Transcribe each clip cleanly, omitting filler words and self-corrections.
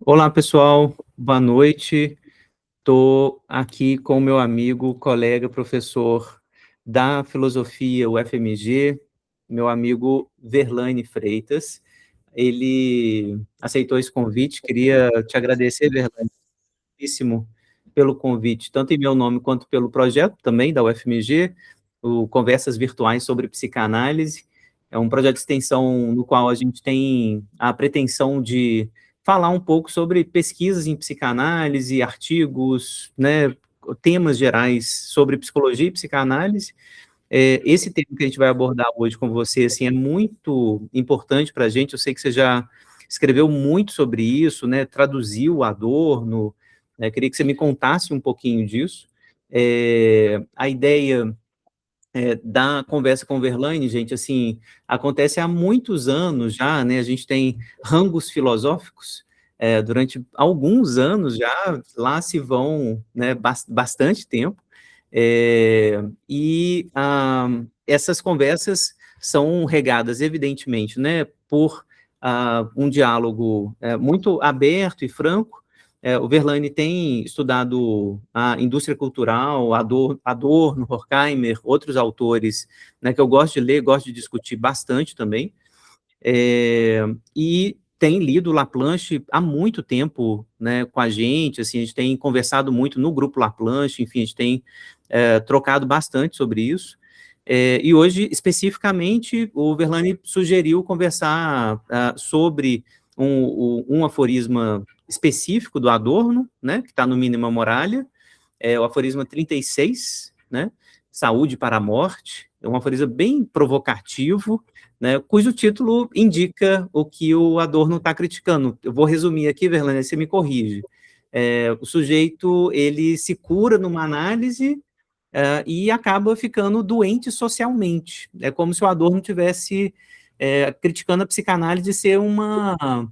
Olá, pessoal. Boa noite. Estou aqui com o meu amigo, colega, professor da filosofia UFMG, meu amigo Verlaine Freitas. Ele aceitou esse convite. Queria te agradecer, Verlaine, muitíssimo pelo convite, tanto em meu nome quanto pelo projeto também da UFMG, o Conversas Virtuais sobre Psicanálise. É um projeto de extensão no qual a gente tem a pretensão de falar um pouco sobre pesquisas em psicanálise, artigos, né, temas gerais sobre psicologia e psicanálise. Esse tema que a gente vai abordar hoje com você, assim, é muito importante para a gente. Eu sei que você já escreveu muito sobre isso, né, traduziu Adorno, né, queria que você me contasse um pouquinho disso. A ideia da conversa com o Verlaine, gente, assim, acontece há muitos anos já, né, a gente tem rangos filosóficos, durante alguns anos já, lá se vão, né, bastante tempo, essas conversas são regadas, evidentemente, né, por um diálogo muito aberto e franco. O Verlaine tem estudado a indústria cultural, Adorno, Horkheimer, outros autores, né, que eu gosto de ler, gosto de discutir bastante também, e tem lido Laplanche há muito tempo, né, com a gente tem conversado muito no grupo Laplanche, enfim, a gente tem trocado bastante sobre isso. E hoje, especificamente, o Verlaine sugeriu conversar sobre um aforisma específico do Adorno, né, que está no Minima Moralia, o aforisma 36, né, Saúde para a Morte, é um aforisma bem provocativo, né, cujo título indica o que o Adorno está criticando. Eu vou resumir aqui, Verlaine, você me corrige. O sujeito, ele se cura numa análise e acaba ficando doente socialmente. É como se o Adorno tivesse criticando a psicanálise de ser uma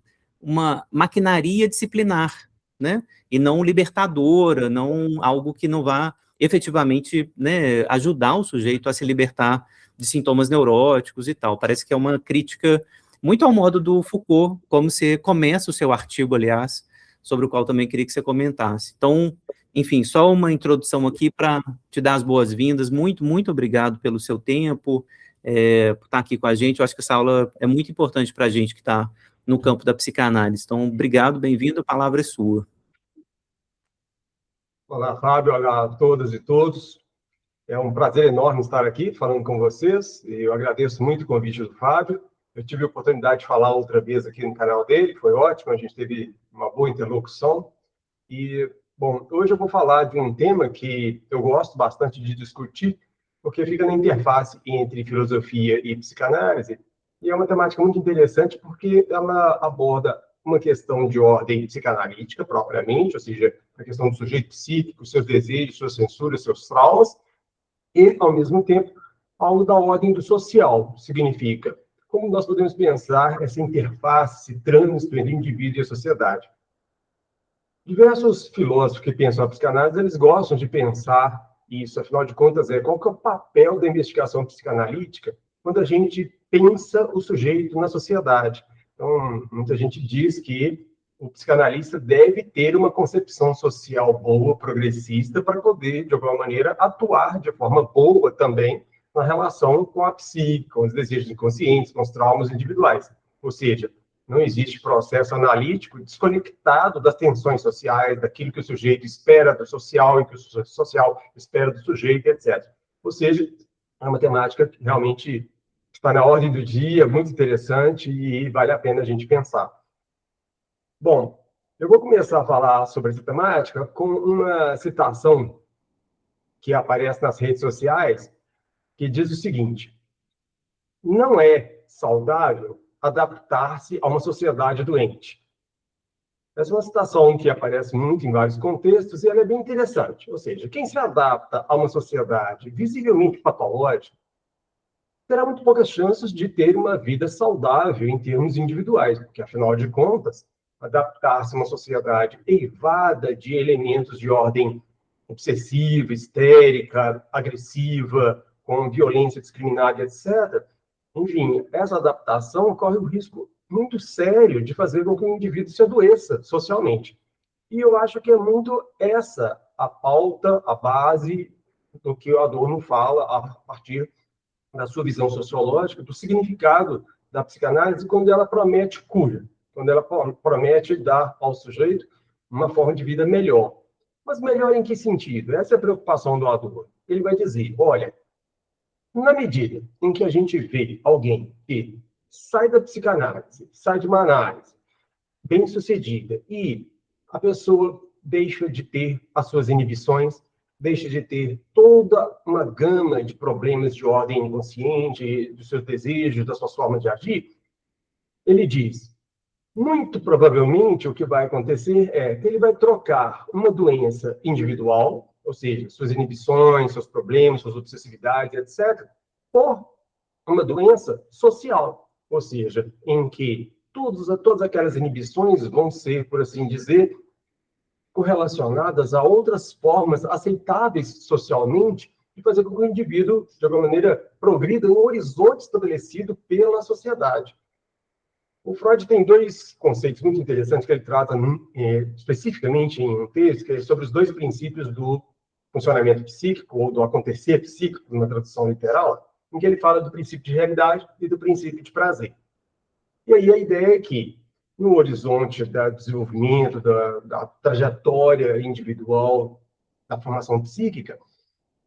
maquinaria disciplinar, né? E não libertadora, não algo que não vá efetivamente, né, ajudar o sujeito a se libertar de sintomas neuróticos e tal. Parece que é uma crítica muito ao modo do Foucault, como você começa o seu artigo, aliás, sobre o qual também queria que você comentasse. Então, enfim, só uma introdução aqui para te dar as boas-vindas. Muito, muito obrigado pelo seu tempo, por estar aqui com a gente. Eu acho que essa aula é muito importante para a gente que está no campo da psicanálise. Então, obrigado, bem-vindo, a palavra é sua. Olá, Fábio. Olá a todas e todos. É um prazer enorme estar aqui falando com vocês. E eu agradeço muito o convite do Fábio. Eu tive a oportunidade de falar outra vez aqui no canal dele, foi ótimo, a gente teve uma boa interlocução. E, bom, hoje eu vou falar de um tema que eu gosto bastante de discutir, porque fica na interface entre filosofia e psicanálise, e é uma temática muito interessante porque ela aborda uma questão de ordem psicanalítica propriamente, ou seja, a questão do sujeito psíquico, seus desejos, suas censuras, seus traumas, e, ao mesmo tempo, algo da ordem do social. Significa como nós podemos pensar essa interface, esse trânsito entre o indivíduo e a sociedade. Diversos filósofos que pensam a psicanálise, eles gostam de pensar isso, afinal de contas, qual que é o papel da investigação psicanalítica quando a gente pensa o sujeito na sociedade. Então, muita gente diz que o psicanalista deve ter uma concepção social boa, progressista, para poder, de alguma maneira, atuar de forma boa também na relação com a psique, com os desejos inconscientes, com os traumas individuais. Ou seja, não existe processo analítico desconectado das tensões sociais, daquilo que o sujeito espera do social e que o social espera do sujeito, etc. Ou seja, é uma temática que realmente está na ordem do dia, muito interessante e vale a pena a gente pensar. Bom, eu vou começar a falar sobre essa temática com uma citação que aparece nas redes sociais, que diz o seguinte: não é saudável adaptar-se a uma sociedade doente. Essa é uma citação que aparece muito em vários contextos e ela é bem interessante. Ou seja, quem se adapta a uma sociedade visivelmente patológica terá muito poucas chances de ter uma vida saudável em termos individuais, porque, afinal de contas, adaptar-se a uma sociedade eivada de elementos de ordem obsessiva, histérica, agressiva, com violência discriminada, etc., enfim, essa adaptação corre o risco muito sério de fazer com que o indivíduo se adoeça socialmente. E eu acho que é muito essa a pauta, a base do que o Adorno fala a partir da sua visão sociológica, do significado da psicanálise, quando ela promete cura, quando ela promete dar ao sujeito uma forma de vida melhor. Mas melhor em que sentido? Essa é a preocupação do Adorno. Ele vai dizer, olha, na medida em que a gente vê alguém que sai da psicanálise, sai de uma análise bem-sucedida e a pessoa deixa de ter as suas inibições, deixa de ter toda uma gama de problemas de ordem inconsciente, dos seus desejos, das suas formas de agir, ele diz, muito provavelmente o que vai acontecer é que ele vai trocar uma doença individual, ou seja, suas inibições, seus problemas, suas obsessividades, etc., por uma doença social, ou seja, em que todas aquelas inibições vão ser, por assim dizer, correlacionadas a outras formas aceitáveis socialmente de fazer com que o indivíduo, de alguma maneira, progrida no horizonte estabelecido pela sociedade. O Freud tem dois conceitos muito interessantes que ele trata especificamente em um texto, que é sobre os dois princípios do funcionamento psíquico, ou do acontecer psíquico, numa tradução literal, em que ele fala do princípio de realidade e do princípio de prazer. E aí a ideia é que, no horizonte do desenvolvimento, da trajetória individual, da formação psíquica,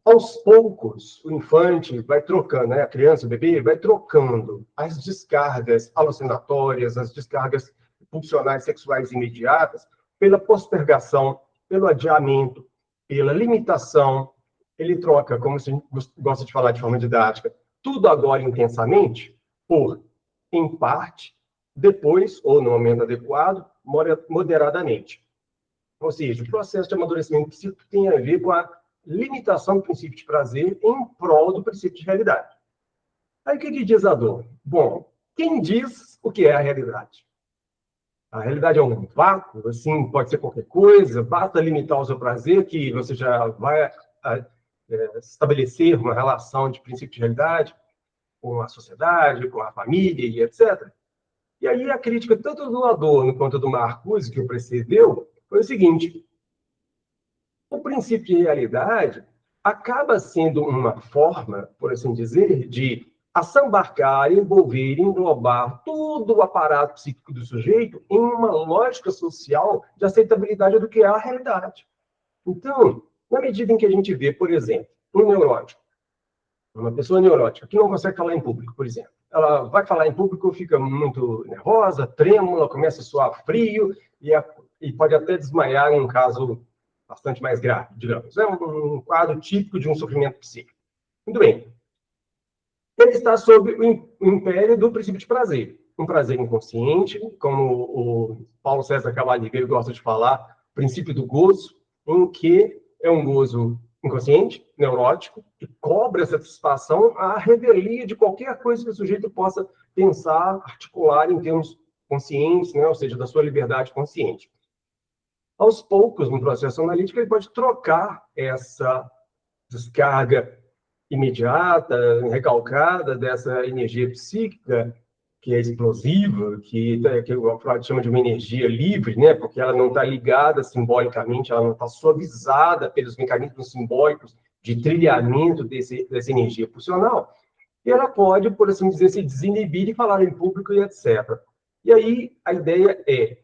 aos poucos, o infante vai trocando, né? A criança, o bebê, vai trocando as descargas alucinatórias, as descargas pulsionais sexuais imediatas, pela postergação, pelo adiamento, pela limitação. Ele troca, como se gosta de falar de forma didática, tudo agora intensamente, por, em parte, depois, ou no momento adequado, moderadamente. Ou seja, o processo de amadurecimento psíquico tem a ver com a limitação do princípio de prazer em prol do princípio de realidade. Aí o que diz Adorno? Bom, quem diz o que é a realidade? A realidade é um vácuo, assim, pode ser qualquer coisa, basta limitar o seu prazer que você já vai estabelecer uma relação de princípio de realidade com a sociedade, com a família e etc. E aí a crítica tanto do Adorno quanto do Marcuse, que o precedeu, foi o seguinte: o princípio de realidade acaba sendo uma forma, por assim dizer, de assambarcar, envolver, englobar todo o aparato psíquico do sujeito em uma lógica social de aceitabilidade do que é a realidade. Então, na medida em que a gente vê, por exemplo, um neurótico, uma pessoa neurótica que não consegue falar em público, por exemplo, ela vai falar em público, fica muito nervosa, trêmula, começa a suar frio e pode até desmaiar em um caso bastante mais grave, digamos. É um quadro típico de um sofrimento psíquico. Muito bem. Ele está sob o império do princípio de prazer. Um prazer inconsciente, como o Paulo César Cavalli gosta de falar, princípio do gozo, em que é um gozo inconsciente, neurótico, que cobra satisfação à revelia de qualquer coisa que o sujeito possa pensar, articular em termos conscientes, né? Ou seja, da sua liberdade consciente. Aos poucos, no processo analítico, ele pode trocar essa descarga imediata, recalcada dessa energia psíquica, que é explosiva, que o Freud chama de uma energia livre, né? Porque ela não está ligada simbolicamente, ela não está suavizada pelos mecanismos simbólicos de trilhamento dessa energia pulsional, e ela pode, por assim dizer, se desinibir e falar em público e etc. E aí a ideia é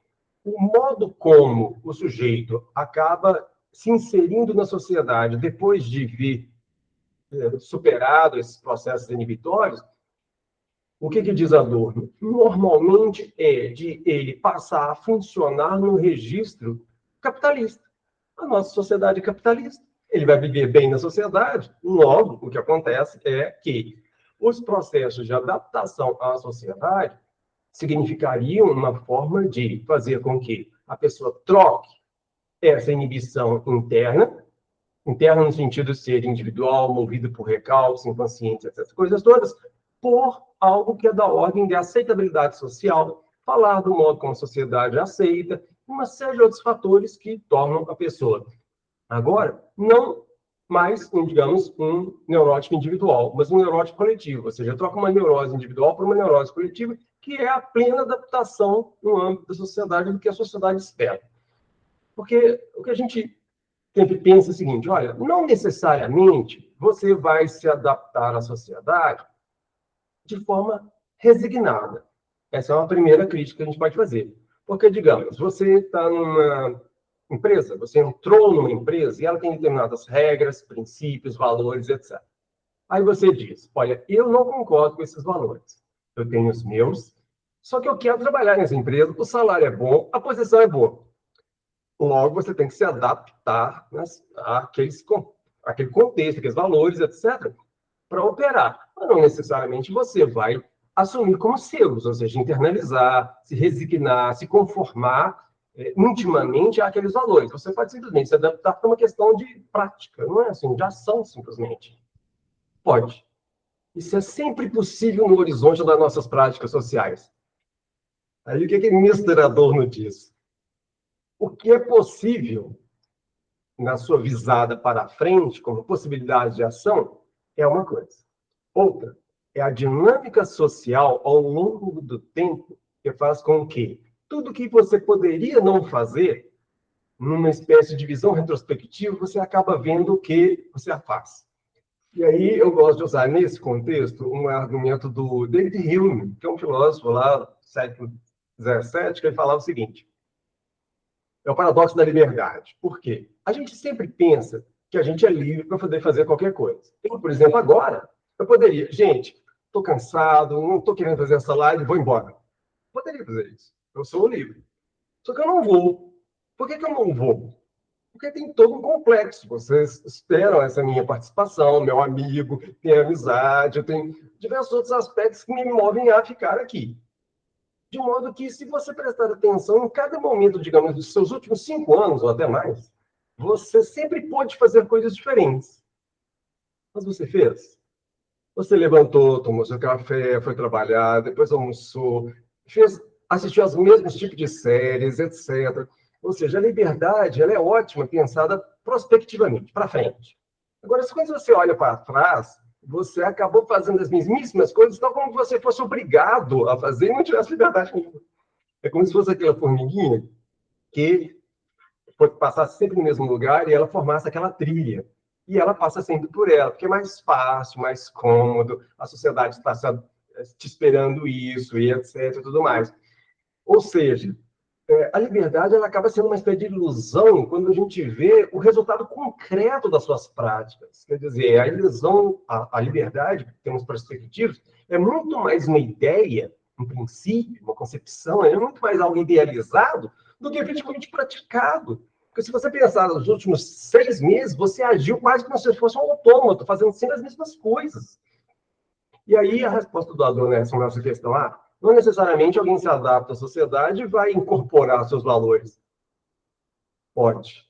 o modo como o sujeito acaba se inserindo na sociedade depois de vir superado esses processos inibitórios. O que diz Adorno? Normalmente é de ele passar a funcionar no registro capitalista. A nossa sociedade é capitalista. Ele vai viver bem na sociedade, logo o que acontece é que os processos de adaptação à sociedade significariam uma forma de fazer com que a pessoa troque essa inibição interna no sentido de ser individual, movido por recalques, inconscientes, essas coisas todas, por algo que é da ordem de aceitabilidade social, falar do modo como a sociedade aceita, uma série de outros fatores que tornam a pessoa, agora, não mais, digamos, um neurótico individual, mas um neurótico coletivo, ou seja, troca uma neurose individual por uma neurose coletiva, que é a plena adaptação no âmbito da sociedade do que a sociedade espera. Porque o que a gente sempre pensa é o seguinte, olha, não necessariamente você vai se adaptar à sociedade de forma resignada. Essa é uma primeira crítica que a gente pode fazer. Porque, digamos, você está numa empresa, você entrou numa empresa e ela tem determinadas regras, princípios, valores, etc. Aí você diz, olha, eu não concordo com esses valores. Eu tenho os meus, só que eu quero trabalhar nessa empresa, o salário é bom, a posição é boa. Logo, você tem que se adaptar, né, àquele contexto, aqueles valores, etc., para operar. Mas não necessariamente você vai assumir como seus, ou seja, internalizar, se resignar, se conformar intimamente àqueles valores. Você pode simplesmente se adaptar para uma questão de prática, não é assim, de ação, simplesmente. Pode. Isso é sempre possível no horizonte das nossas práticas sociais. Aí o que Mr. Adorno diz? O que é possível na sua visada para frente, como possibilidade de ação, é uma coisa. Outra é a dinâmica social ao longo do tempo que faz com que tudo que você poderia não fazer, numa espécie de visão retrospectiva, você acaba vendo o que você faz. E aí eu gosto de usar nesse contexto um argumento do David Hume, que é um filósofo lá do século XVII, que ele falava o seguinte: é o paradoxo da liberdade. Por quê? A gente sempre pensa que a gente é livre para poder fazer qualquer coisa. Eu, por exemplo, agora, eu poderia, gente, estou cansado, não estou querendo fazer essa live, vou embora. Poderia fazer isso. Eu sou livre. Só que eu não vou. Por que eu não vou? Porque tem todo um complexo. Vocês esperam essa minha participação, meu amigo, tem amizade, eu tenho diversos outros aspectos que me movem a ficar aqui. De modo que, se você prestar atenção, em cada momento, digamos, dos seus últimos 5 anos, ou até mais, você sempre pôde fazer coisas diferentes. Mas você fez? Você levantou, tomou seu café, foi trabalhar, depois almoçou, assistiu aos mesmos tipos de séries, etc. Ou seja, a liberdade ela é ótima, pensada prospectivamente, para frente. Agora, quando você olha para trás, você acabou fazendo as mesmíssimas coisas, tal como você fosse obrigado a fazer e não tivesse liberdade nenhuma. É como se fosse aquela formiguinha que passasse sempre no mesmo lugar e ela formasse aquela trilha. E ela passa sempre por ela, porque é mais fácil, mais cômodo, a sociedade está te esperando isso, e etc, e tudo mais. Ou seja, a liberdade ela acaba sendo uma espécie de ilusão quando a gente vê o resultado concreto das suas práticas. Quer dizer, a ilusão, a liberdade, que temos perspectivas, é muito mais uma ideia, um princípio, uma concepção, é muito mais algo idealizado do que efetivamente praticado. Porque se você pensar nos últimos 6 meses, você agiu quase como se fosse um autômato, fazendo sempre as mesmas coisas. E aí a resposta do Adorno nessa questão, não necessariamente alguém se adapta à sociedade e vai incorporar seus valores. Pode.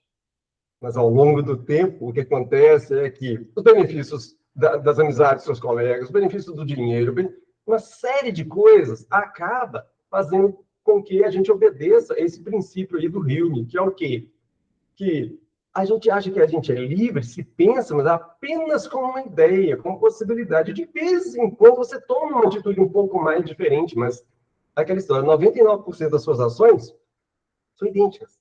Mas ao longo do tempo, o que acontece é que os benefícios das amizades dos seus colegas, os benefícios do dinheiro, uma série de coisas acaba fazendo com que a gente obedeça a esse princípio aí do Hume, que é o quê? Que a gente acha que a gente é livre, se pensa, mas apenas como uma ideia, como possibilidade. De vez em quando você toma uma atitude um pouco mais diferente, mas aquela história, 99% das suas ações são idênticas.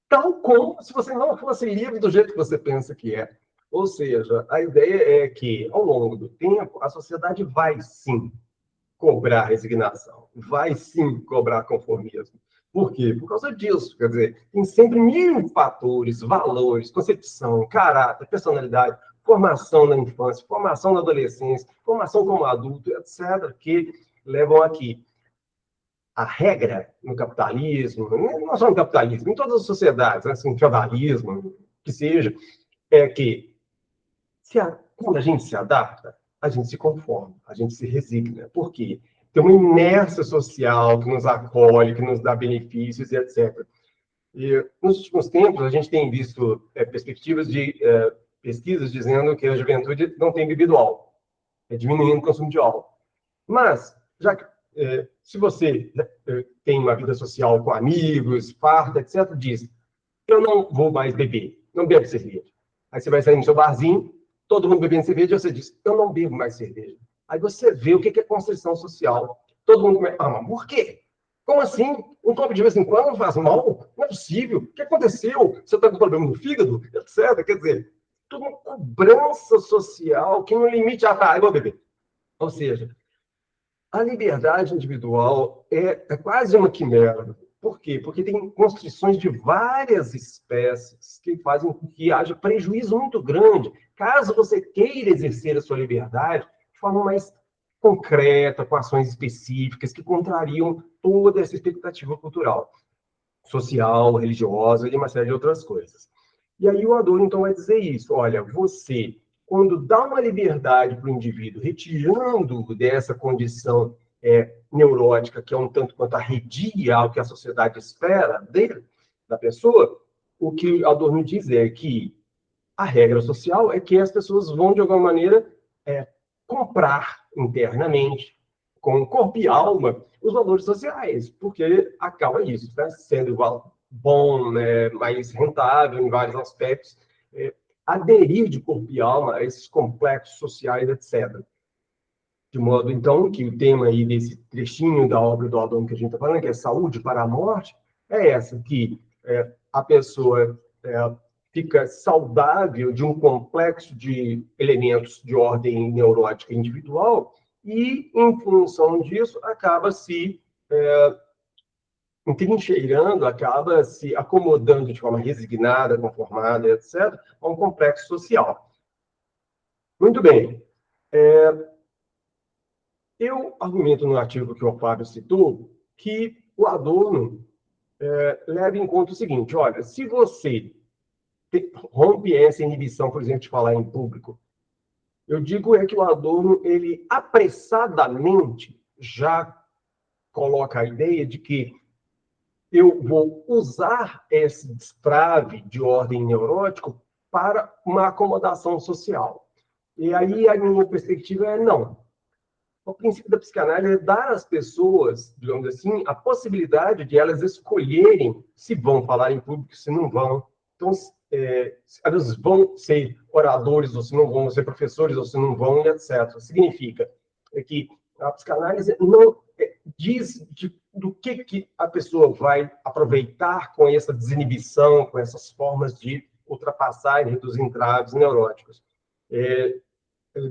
Tal como se você não fosse livre do jeito que você pensa que é. Ou seja, a ideia é que, ao longo do tempo, a sociedade vai sim cobrar resignação, vai sim cobrar conformismo. Por quê? Por causa disso. Quer dizer, tem sempre 1000 fatores, valores, concepção, caráter, personalidade, formação na infância, formação na adolescência, formação como adulto, etc., que levam aqui. A regra no capitalismo, não só no capitalismo, em todas as sociedades, assim, feudalismo, que seja, é que quando a gente se adapta, a gente se conforma, a gente se resigna. Por quê? Tem uma inércia social que nos acolhe, que nos dá benefícios e etc. E nos últimos tempos, a gente tem visto perspectivas de pesquisas dizendo que a juventude não tem bebido álcool, diminuindo o consumo de álcool. Mas, já que se você tem uma vida social com amigos, farta, etc., diz, eu não vou mais beber, não bebo cerveja. Aí você vai sair no seu barzinho, todo mundo bebendo cerveja, e você diz, eu não bebo mais cerveja. Aí você vê o que é construção social. todo mundo começa, mas por quê? Como assim? Um copo de vez em quando faz mal? Não é possível. O que aconteceu? Você está com problema no fígado? Etc. Quer dizer, tudo uma cobrança social que no limite, eu vou beber. Ou seja, a liberdade individual é quase uma quimera. Por quê? Porque tem constrições de várias espécies que fazem com que haja prejuízo muito grande, caso você queira exercer a sua liberdade de forma mais concreta, com ações específicas que contrariam toda essa expectativa cultural, social, religiosa e uma série de outras coisas. E aí o Adorno, então, vai dizer isso. Olha, você, quando dá uma liberdade para o indivíduo, retirando dessa condição neurótica, que é um tanto quanto arredia ao que a sociedade espera dele, da pessoa, o que Adorno diz é que a regra social é que as pessoas vão, de alguma maneira, comprar internamente, com corpo e alma, os valores sociais, porque acaba isso, né? Sendo igual bom, né? Mais rentável em vários aspectos, aderir de corpo e alma a esses complexos sociais, etc. De modo, então, que o tema aí desse trechinho da obra do Adorno que a gente está falando, que é Saúde para a Morte, é essa, que a pessoa fica saudável de um complexo de elementos de ordem neurótica individual e, em função disso, acaba se entrincheirando, acaba se acomodando de forma resignada, conformada, etc., a um complexo social. Muito bem. Eu argumento no artigo que o Fábio citou que o Adorno leva em conta o seguinte: olha, se você rompe essa inibição, por exemplo, de falar em público, eu digo que o Adorno, ele apressadamente já coloca a ideia de que eu vou usar esse destrave de ordem neurótico para uma acomodação social. E aí a minha perspectiva é não. O princípio da psicanálise é dar às pessoas, digamos assim, a possibilidade de elas escolherem se vão falar em público, se não vão. Então, elas vão ser oradores ou se não vão ser professores ou se não vão, etc. Significa que a psicanálise não diz do que a pessoa vai aproveitar com essa desinibição, com essas formas de ultrapassar e reduzir entraves neuróticos.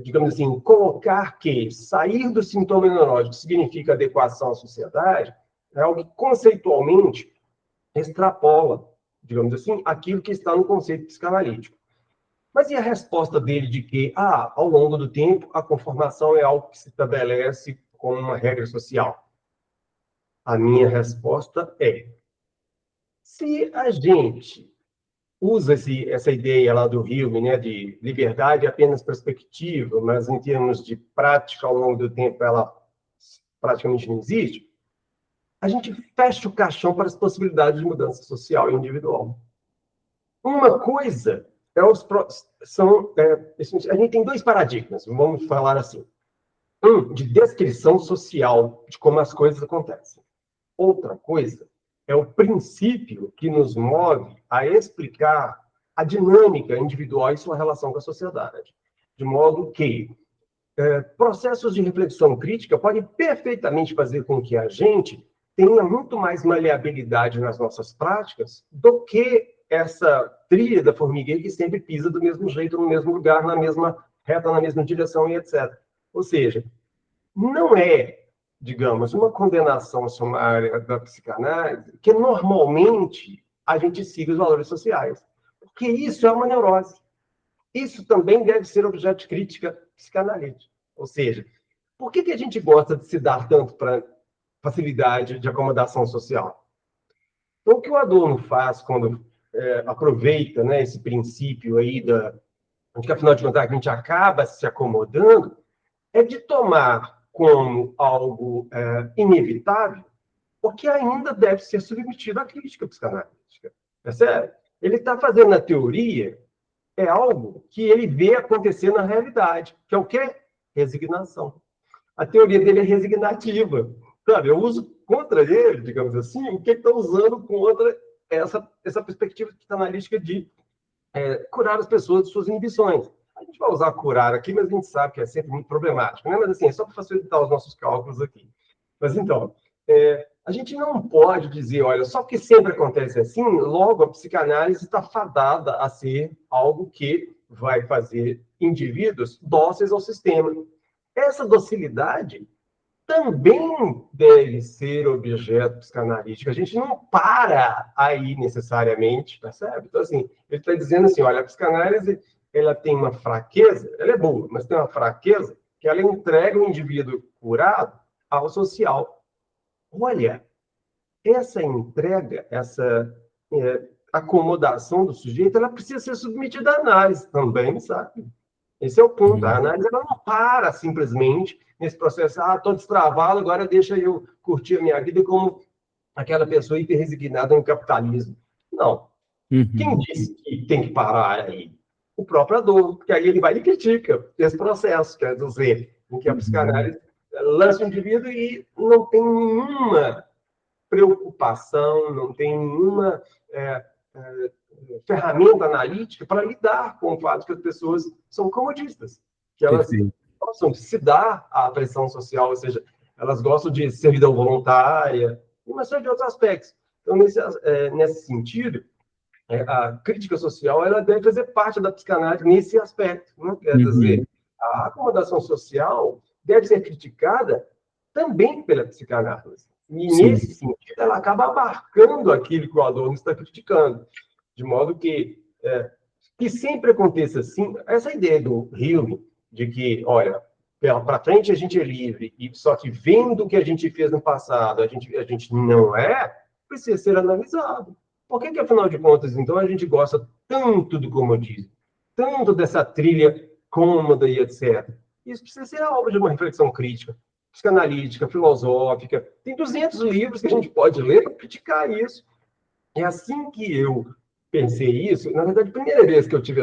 Digamos assim, colocar que sair do sintoma neurológico significa adequação à sociedade, é algo que conceitualmente extrapola, digamos assim, aquilo que está no conceito psicanalítico. Mas e a resposta dele de que, ao longo do tempo, a conformação é algo que se estabelece como uma regra social? A minha resposta é: se a gente usa essa ideia lá do Hume, né, de liberdade apenas perspectiva, mas em termos de prática, ao longo do tempo, ela praticamente não existe, a gente fecha o caixão para as possibilidades de mudança social e individual. Uma coisa a gente tem dois paradigmas, vamos falar assim. Um, de descrição social de como as coisas acontecem. Outra coisa é o princípio que nos move a explicar a dinâmica individual e sua relação com a sociedade. De modo que processos de reflexão crítica podem perfeitamente fazer com que a gente tenha muito mais maleabilidade nas nossas práticas do que essa trilha da formigueira que sempre pisa do mesmo jeito, no mesmo lugar, na mesma reta, na mesma direção e etc. Ou seja, não é, digamos, uma condenação sumária da psicanálise que normalmente a gente siga os valores sociais. Porque isso é uma neurose. Isso também deve ser objeto de crítica psicanalítica. Ou seja, por que a gente gosta de se dar tanto para facilidade de acomodação social? Então, o que o Adorno faz quando aproveita, né, esse princípio aí de que, afinal de contas, a gente acaba se acomodando, é de tomar como algo inevitável o que ainda deve ser submetido à crítica psicanalítica. É sério? Ele está fazendo na teoria algo que ele vê acontecer na realidade, que é o quê? Resignação. A teoria dele é resignativa. Sabe? Eu uso contra ele, digamos assim, o que ele está usando contra essa perspectiva psicanalítica de curar as pessoas de suas inibições. A gente vai usar curar aqui, mas a gente sabe que é sempre muito problemático, né? Mas assim, é só para facilitar os nossos cálculos aqui. Mas então, a gente não pode dizer, olha, só porque sempre acontece assim, logo a psicanálise está fadada a ser algo que vai fazer indivíduos dóceis ao sistema. Essa docilidade também deve ser objeto psicanalítico. A gente não para aí necessariamente, percebe? Então, assim, ele está dizendo assim, olha, a psicanálise ela tem uma fraqueza, ela é boa, mas tem uma fraqueza que ela entrega o indivíduo curado ao social. Olha, essa entrega, essa acomodação do sujeito, ela precisa ser submetida à análise também, sabe? Esse é o ponto. A análise ela não para simplesmente nesse processo, estou destravado, agora deixa eu curtir a minha vida como aquela pessoa hiperresignada no capitalismo. Não. Quem disse que tem que parar aí? O próprio Adorno, porque aí ele vai e critica esse processo, quer dizer, em que a psicanálise lança o indivíduo e não tem nenhuma preocupação, não tem nenhuma ferramenta analítica para lidar com o fato que as pessoas são comodistas, que elas gostam de se dar à pressão social, ou seja, elas gostam de servidão voluntária, e uma série de outros aspectos. Então, nesse sentido, a crítica social ela deve fazer parte da psicanálise nesse aspecto. Né? Quer dizer, a acomodação social deve ser criticada também pela psicanálise. E, nesse sentido, ela acaba abarcando aquilo que o Adorno está criticando. De modo que sempre aconteça assim, essa ideia do Hume, de que, olha, para frente a gente é livre, e só que vendo o que a gente fez no passado, a gente não precisa ser analisado. Por que, afinal de contas, então, a gente gosta tanto do comodismo, tanto dessa trilha cômoda e etc. Isso precisa ser alvo de uma reflexão crítica, psicanalítica, filosófica. Tem 200 livros que a gente pode ler para criticar isso. É assim que eu pensei isso. Na verdade, a primeira vez que eu tive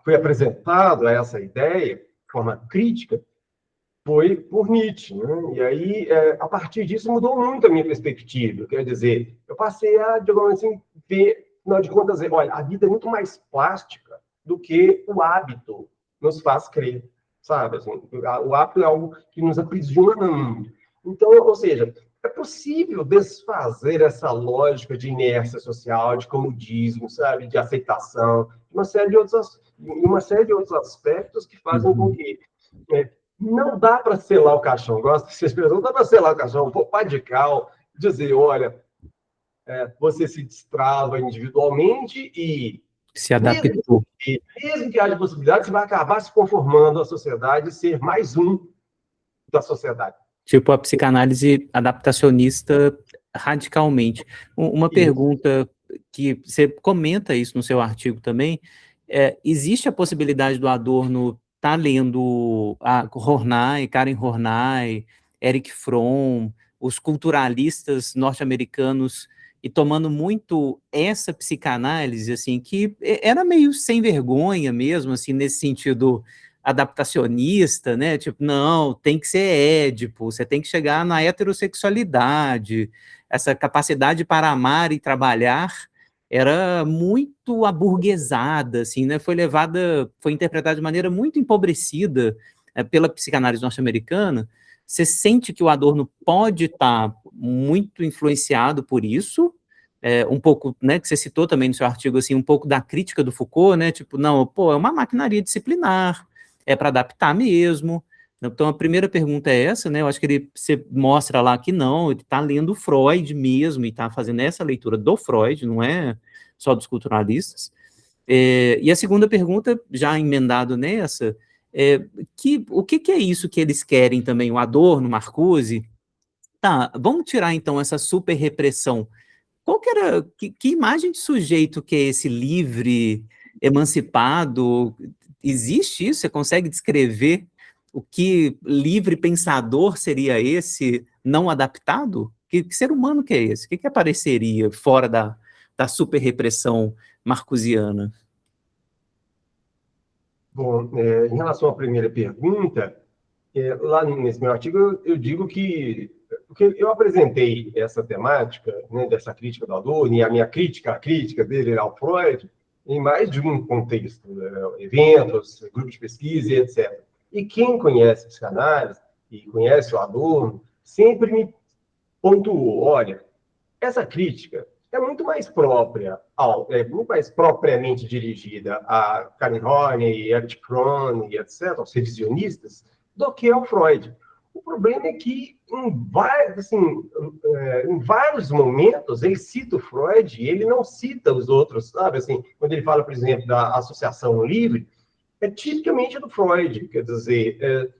foi apresentado essa ideia de forma crítica foi por Nietzsche, né? E aí, a partir disso, mudou muito a minha perspectiva. Quer dizer, eu passei a, digamos assim, ver, afinal de contas, olha, a vida é muito mais plástica do que o hábito nos faz crer, sabe? Assim, o hábito é algo que nos aprisiona muito. Então, ou seja, é possível desfazer essa lógica de inércia social, de comodismo, sabe, de aceitação, uma série de outros aspectos que fazem com que não dá para selar o caixão. Gosto dessa expressão, não dá para selar o caixão, pôr pá de cal, dizer, olha, você se destrava individualmente e se adaptou. Mesmo que haja possibilidade, você vai acabar se conformando à sociedade e ser mais um da sociedade. Tipo a psicanálise adaptacionista radicalmente. Uma pergunta que você comenta isso no seu artigo também, existe a possibilidade do Adorno estar lendo a Horney, Karen Horney, Erich Fromm, os culturalistas norte-americanos e tomando muito essa psicanálise, assim, que era meio sem vergonha mesmo, assim, nesse sentido adaptacionista, né? Tipo, não, tem que ser Édipo, você tem que chegar na heterossexualidade, essa capacidade para amar e trabalhar era muito aburguesada, assim, né? Foi interpretada de maneira muito empobrecida pela psicanálise norte-americana. Você sente que o Adorno pode estar muito influenciado por isso, um pouco, né, que você citou também no seu artigo, assim, um pouco da crítica do Foucault, né? Tipo, não, pô, é uma maquinaria disciplinar, é para adaptar mesmo. Então, a primeira pergunta é essa, né? Eu acho que você mostra lá que não, ele está lendo Freud mesmo, e está fazendo essa leitura do Freud, não é só dos culturalistas. E a segunda pergunta, já emendado nessa, o que é isso que eles querem também, o Adorno, o Marcuse? Tá, vamos tirar então essa super repressão. Qual que era, que imagem de sujeito que é esse livre, emancipado? Existe isso? Você consegue descrever o que livre pensador seria esse não adaptado? Que ser humano que é esse? O que apareceria fora da super repressão marcusiana? Bom, em relação à primeira pergunta, lá nesse meu artigo eu digo que porque eu apresentei essa temática, né, dessa crítica do Adorno e a minha crítica, a crítica dele ao Freud, em mais de um contexto, né, eventos, grupos de pesquisa e etc. E quem conhece psicanálise e conhece o Adorno, sempre me pontuou, olha, essa crítica é muito mais própria, muito mais propriamente dirigida a Karen Horney, Erich Fromm, e etc., aos revisionistas, do que ao Freud. O problema é que, em vários momentos, ele cita o Freud e ele não cita os outros, sabe? Assim, quando ele fala, por exemplo, da associação livre, é tipicamente do Freud. Quer dizer,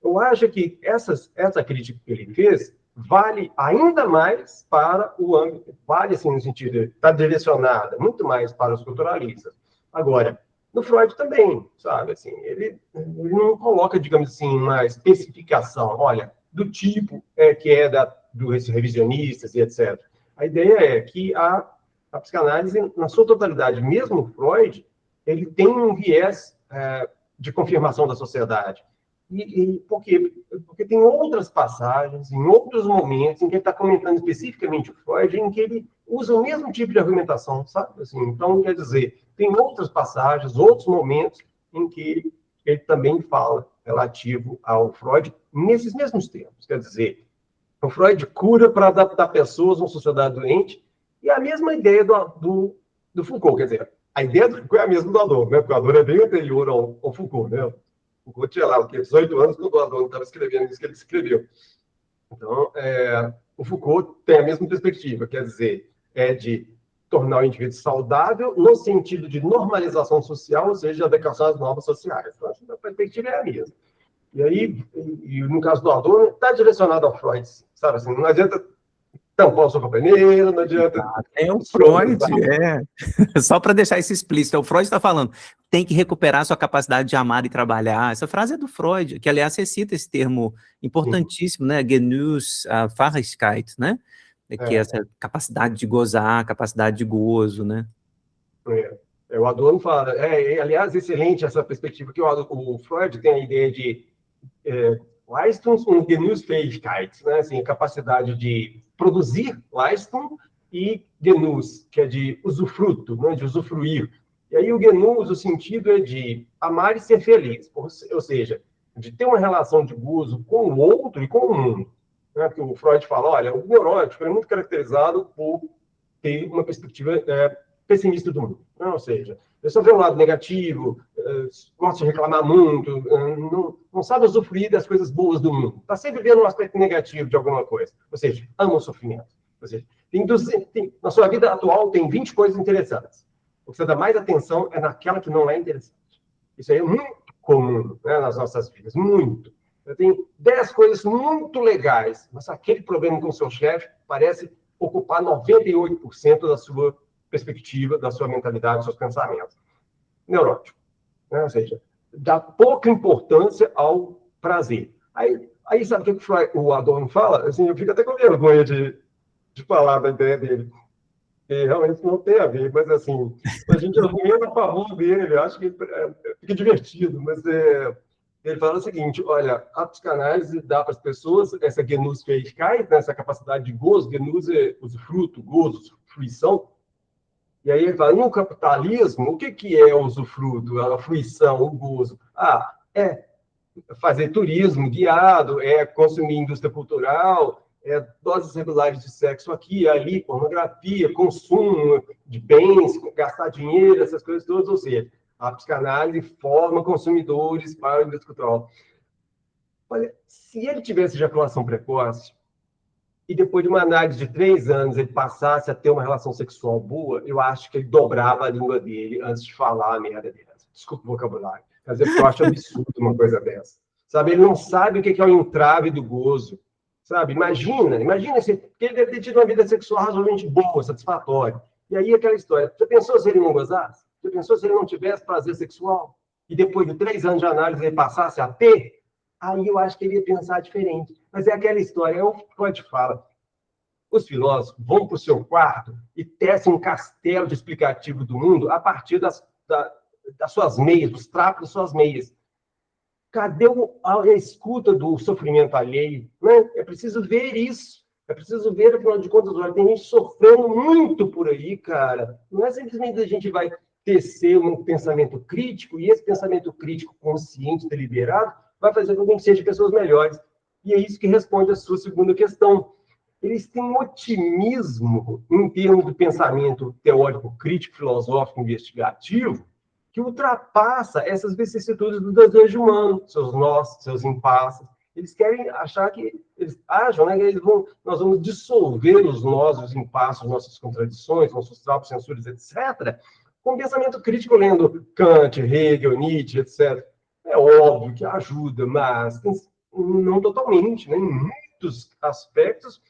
eu acho que essa crítica que ele fez vale ainda mais para o âmbito, vale assim no sentido, está direcionada muito mais para os culturalistas. Agora, no Freud também, sabe, assim, ele não coloca, digamos assim, uma especificação, olha, do tipo que é dos revisionistas e etc. A ideia é que a psicanálise, na sua totalidade, mesmo o Freud, ele tem um viés de confirmação da sociedade. Por quê? Porque tem outras passagens, em outros momentos, em que ele está comentando especificamente o Freud, em que ele usa o mesmo tipo de argumentação, sabe? Assim, então, quer dizer, tem outras passagens, outros momentos em que ele também fala relativo ao Freud nesses mesmos termos. Quer dizer, o Freud cura para adaptar pessoas a uma sociedade doente, e a mesma ideia do Foucault. Quer dizer, a ideia do Foucault é a mesma do Adorno, né? Porque o Adorno é bem anterior ao Foucault, né? O Foucault tinha lá, 18 anos, quando o Adorno estava escrevendo isso que ele escreveu. Então, o Foucault tem a mesma perspectiva, quer dizer, de tornar o indivíduo saudável no sentido de normalização social, ou seja, adequação às normas sociais. Então, a perspectiva é a mesma. E aí, no caso do Adorno, está direcionado ao Freud, sabe? Assim, não adianta tampar o seu companheiro, não adianta... É o Freud, Só para deixar isso explícito, o Freud está falando, tem que recuperar sua capacidade de amar e trabalhar. Essa frase é do Freud, que, aliás, você cita esse termo importantíssimo, né? Genuss, Fahrigkeit, né? Que é essa capacidade de gozar, capacidade de gozo, né? O Adorno fala, aliás, excelente essa perspectiva, que o Freud tem a ideia de Leistungs- und Genussfähigkeit, né? Assim, capacidade de produzir Leistung e Genuss, que é de usufruto, né? De usufruir. E aí o Genuss, o sentido é de amar e ser feliz, ou seja, de ter uma relação de gozo com o outro e com o mundo. Né? Porque o Freud fala, olha, o neurótico é muito caracterizado por ter uma perspectiva pessimista do mundo. Né? Ou seja, ele só vê um lado negativo, gosta de reclamar muito, não sabe usufruir das coisas boas do mundo. Está sempre vendo um aspecto negativo de alguma coisa. Ou seja, ama o sofrimento. Ou seja, na sua vida atual tem 20 coisas interessantes. O que você dá mais atenção é naquela que não é interessante. Isso aí é muito comum, né, nas nossas vidas, muito. Eu tenho 10 coisas muito legais, mas aquele problema com o seu chefe parece ocupar 98% da sua perspectiva, da sua mentalidade, dos seus pensamentos. Neurótico. Né? Ou seja, dá pouca importância ao prazer. Aí sabe o que o Adorno fala? Assim, eu fico até com vergonha de falar da ideia dele. E realmente não tem a ver, mas assim, a gente argumenta a favor dele, eu acho que fica divertido, mas ele fala o seguinte, olha, a psicanálise dá para as pessoas essa Genussfähigkeit, né, essa capacidade de gozo, Genuss é usufruto, gozo, fruição, e aí ele fala, no capitalismo, o que é o usufruto, a fruição, o gozo? É fazer turismo guiado, é consumir indústria cultural, doses regulares de sexo aqui, ali, pornografia, consumo de bens, gastar dinheiro, essas coisas todas, ou seja, a psicanálise forma consumidores para a indústria cultural. Olha, se ele tivesse ejaculação precoce, e depois de uma análise de 3 anos ele passasse a ter uma relação sexual boa, eu acho que ele dobrava a língua dele antes de falar a merda dessa. Desculpa o vocabulário, mas é porque eu acho absurdo uma coisa dessa. Sabe, ele não sabe o que é o entrave do gozo. Sabe, imagina se ele deve ter tido uma vida sexual razoavelmente boa, satisfatória. E aí aquela história, você pensou se ele não gozasse? Você pensou se ele não tivesse prazer sexual? E depois de 3 anos de análise ele passasse a ter? Aí eu acho que ele ia pensar diferente. Mas é aquela história, é o que Freud fala. Os filósofos vão para o seu quarto e tecem um castelo de explicativo do mundo a partir das suas meias, dos trapos das suas meias. Cadê a escuta do sofrimento alheio? Né? É preciso ver isso. É preciso ver, afinal de contas, olha, tem gente sofrendo muito por aí, cara. Não é simplesmente a gente vai tecer um pensamento crítico, e esse pensamento crítico consciente, deliberado, vai fazer com que a gente seja pessoas melhores. E é isso que responde a sua segunda questão. Eles têm um otimismo em termos do pensamento teórico, crítico, filosófico, investigativo, que ultrapassa essas vicissitudes do desejo humano, seus nós, seus impasses. Eles querem achar que eles acham, né, que nós vamos dissolver os nós, os impasses, nossas contradições, nossos trapos, censuras, etc., com pensamento crítico, lendo Kant, Hegel, Nietzsche, etc. É óbvio que ajuda, mas não totalmente, né? Em muitos aspectos,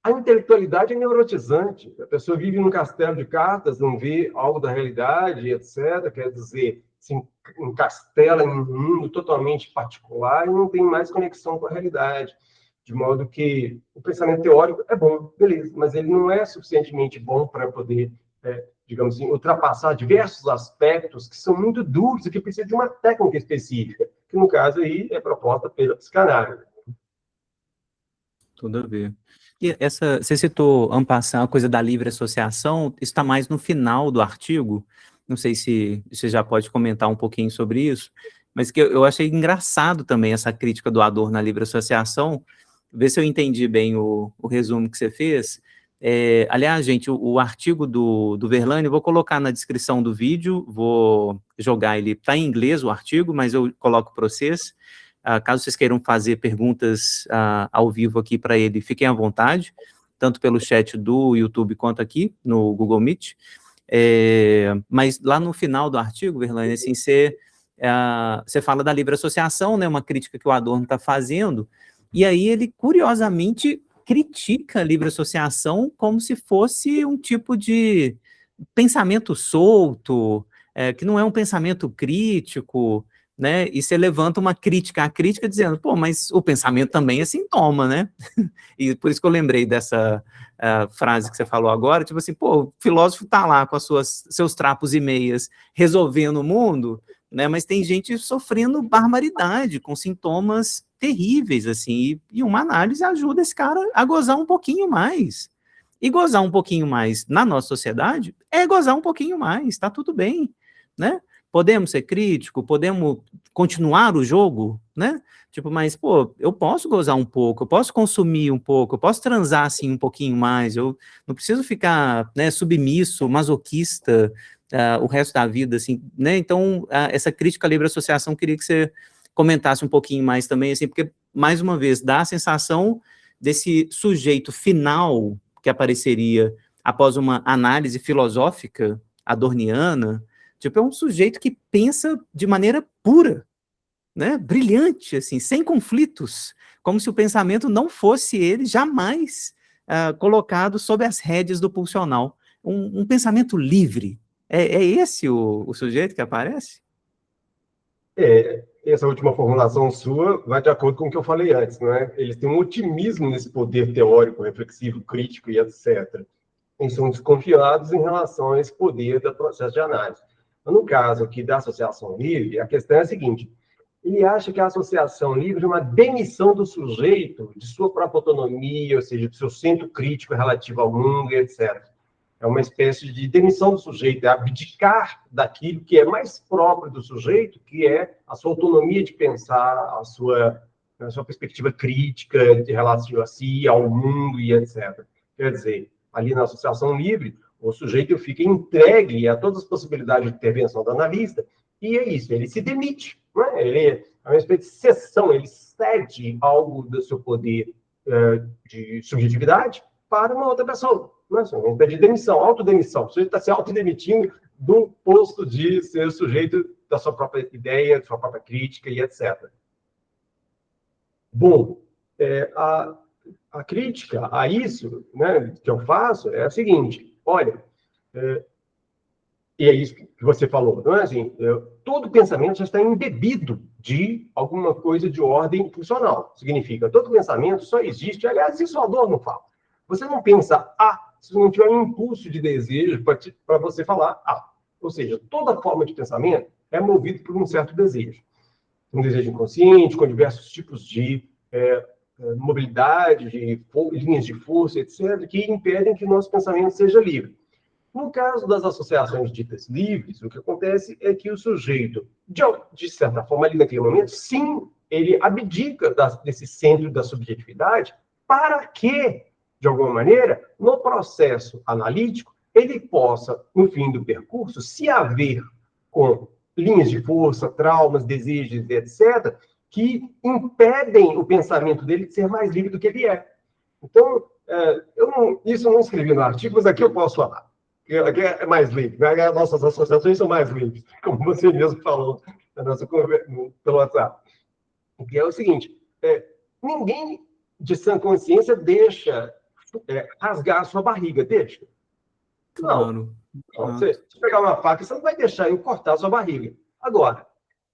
a intelectualidade é neurotizante. A pessoa vive num castelo de cartas, não vê algo da realidade, etc. Quer dizer, se encastela em um mundo totalmente particular e não tem mais conexão com a realidade. De modo que o pensamento teórico é bom, beleza, mas ele não é suficientemente bom para poder, digamos assim, ultrapassar diversos aspectos que são muito duros e que precisam de uma técnica específica, que no caso aí é proposta pela psicanálise. Tudo a ver. E você citou, en passant, a coisa da livre associação, isso está mais no final do artigo, não sei se você já pode comentar um pouquinho sobre isso, mas que eu achei engraçado também essa crítica do Adorno na livre associação, ver se eu entendi bem o resumo que você fez. Aliás, gente, o artigo do Verlaine, eu vou colocar na descrição do vídeo, vou jogar ele, está em inglês o artigo, mas eu coloco para vocês. Caso vocês queiram fazer perguntas ao vivo aqui para ele, fiquem à vontade, tanto pelo chat do YouTube quanto aqui no Google Meet. Mas lá no final do artigo, Verlaine, assim, você fala da livre associação, né, uma crítica que o Adorno está fazendo, e aí ele, curiosamente, critica a livre associação como se fosse um tipo de pensamento solto, que não é um pensamento crítico, né? E você levanta uma crítica à crítica dizendo, pô, mas o pensamento também é sintoma, né? E por isso que eu lembrei dessa frase que você falou agora, tipo assim, pô, o filósofo tá lá com seus trapos e meias resolvendo o mundo, né? Mas tem gente sofrendo barbaridade, com sintomas terríveis, assim, e uma análise ajuda esse cara a gozar um pouquinho mais. E gozar um pouquinho mais na nossa sociedade é gozar um pouquinho mais, tá tudo bem, né? Podemos ser críticos, podemos continuar o jogo, né? Tipo, mas, pô, eu posso gozar um pouco, eu posso consumir um pouco, eu posso transar, assim, um pouquinho mais, eu não preciso ficar, né, submisso, masoquista, o resto da vida, assim, né? Então, essa crítica à livre associação, queria que você comentasse um pouquinho mais também, assim, porque, mais uma vez, dá a sensação desse sujeito final que apareceria após uma análise filosófica adorniana, tipo, é um sujeito que pensa de maneira pura, né, brilhante, assim, sem conflitos, como se o pensamento não fosse ele jamais colocado sob as rédeas do pulsional. Um pensamento livre. É esse o sujeito que aparece? Essa última formulação sua vai de acordo com o que eu falei antes, não é? Eles têm um otimismo nesse poder teórico, reflexivo, crítico e etc. Eles são desconfiados em relação a esse poder do processo de análise. No caso aqui da associação livre, a questão é a seguinte: ele acha que a associação livre é uma demissão do sujeito de sua própria autonomia, ou seja, do seu centro crítico relativo ao mundo e etc. É uma espécie de demissão do sujeito, é abdicar daquilo que é mais próprio do sujeito, que é a sua autonomia de pensar, a sua perspectiva crítica de relação a si, ao mundo e etc. Quer dizer, ali na associação livre, o sujeito fica entregue a todas as possibilidades de intervenção do analista, e é isso, ele se demite, né? Ele é uma espécie de cessão, ele cede algo do seu poder de subjetividade para uma outra pessoa. Nossa, vamos pedir demissão, autodemissão. O sujeito está se autodemitindo do posto de ser sujeito da sua própria ideia, da sua própria crítica e etc. Bom, a crítica a isso, né, que eu faço é a seguinte: olha, e é isso que você falou, não é assim? Todo pensamento já está embebido de alguma coisa de ordem funcional. Significa, todo pensamento só existe, aliás, isso o Adorno fala. Você não pensa se não tiver um impulso de desejo para você falar Ou seja, toda forma de pensamento é movida por um certo desejo. Um desejo inconsciente, com diversos tipos de mobilidade, de linhas de força, etc., que impedem que o nosso pensamento seja livre. No caso das associações ditas livres, o que acontece é que o sujeito, de certa forma, ali naquele momento, sim, ele abdica desse centro da subjetividade para que, de alguma maneira, no processo analítico, ele possa, no fim do percurso, se haver com linhas de força, traumas, desejos, etc., que impedem o pensamento dele de ser mais livre do que ele é. Então, isso eu não escrevi no artigo, mas aqui eu posso falar. Aqui é mais livre. As nossas associações são mais livres, como você mesmo falou na nossa conversa, pelo WhatsApp. Que é o seguinte, ninguém de sã consciência deixa rasgar a sua barriga, deixa? Claro. Não. Você pegar uma faca, você não vai deixar eu cortar a sua barriga. Agora,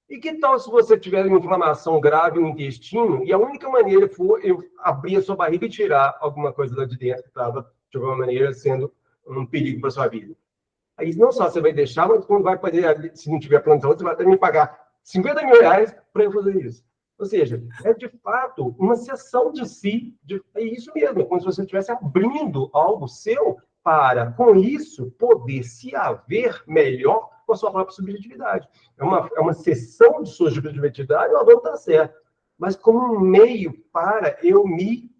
e que tal se você tiver uma inflamação grave no intestino e a única maneira for eu abrir a sua barriga e tirar alguma coisa lá de dentro que estava, de alguma maneira, sendo um perigo para a sua vida? Aí não só você vai deixar, mas quando vai fazer, se não tiver plantão, você vai também pagar 50 mil reais para eu fazer isso. Ou seja, é de fato uma cessão de si, é isso mesmo, é como se você estivesse abrindo algo seu para, com isso, poder se haver melhor com a sua própria subjetividade. É uma cessão de sua subjetividade, o Adorno está certo, mas como um meio para eu me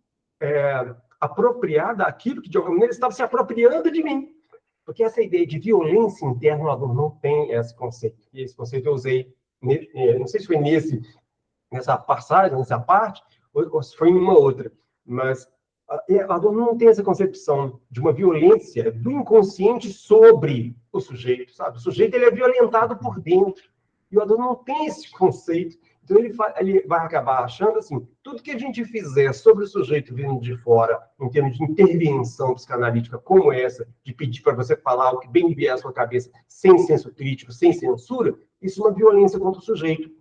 apropriar daquilo que, de alguma maneira, estava se apropriando de mim. Porque essa ideia de violência interna, o Adorno não tem esse conceito. E esse conceito eu usei, não sei se foi nessa passagem, nessa parte, ou se foi em uma outra, mas Adorno não tem essa concepção de uma violência do inconsciente sobre o sujeito, sabe? O sujeito ele é violentado por dentro, e o Adorno não tem esse conceito. Então ele vai acabar achando assim, tudo que a gente fizer sobre o sujeito vindo de fora, em termos de intervenção psicanalítica como essa, de pedir para você falar o que bem vier à sua cabeça, sem senso crítico, sem censura, isso é uma violência contra o sujeito.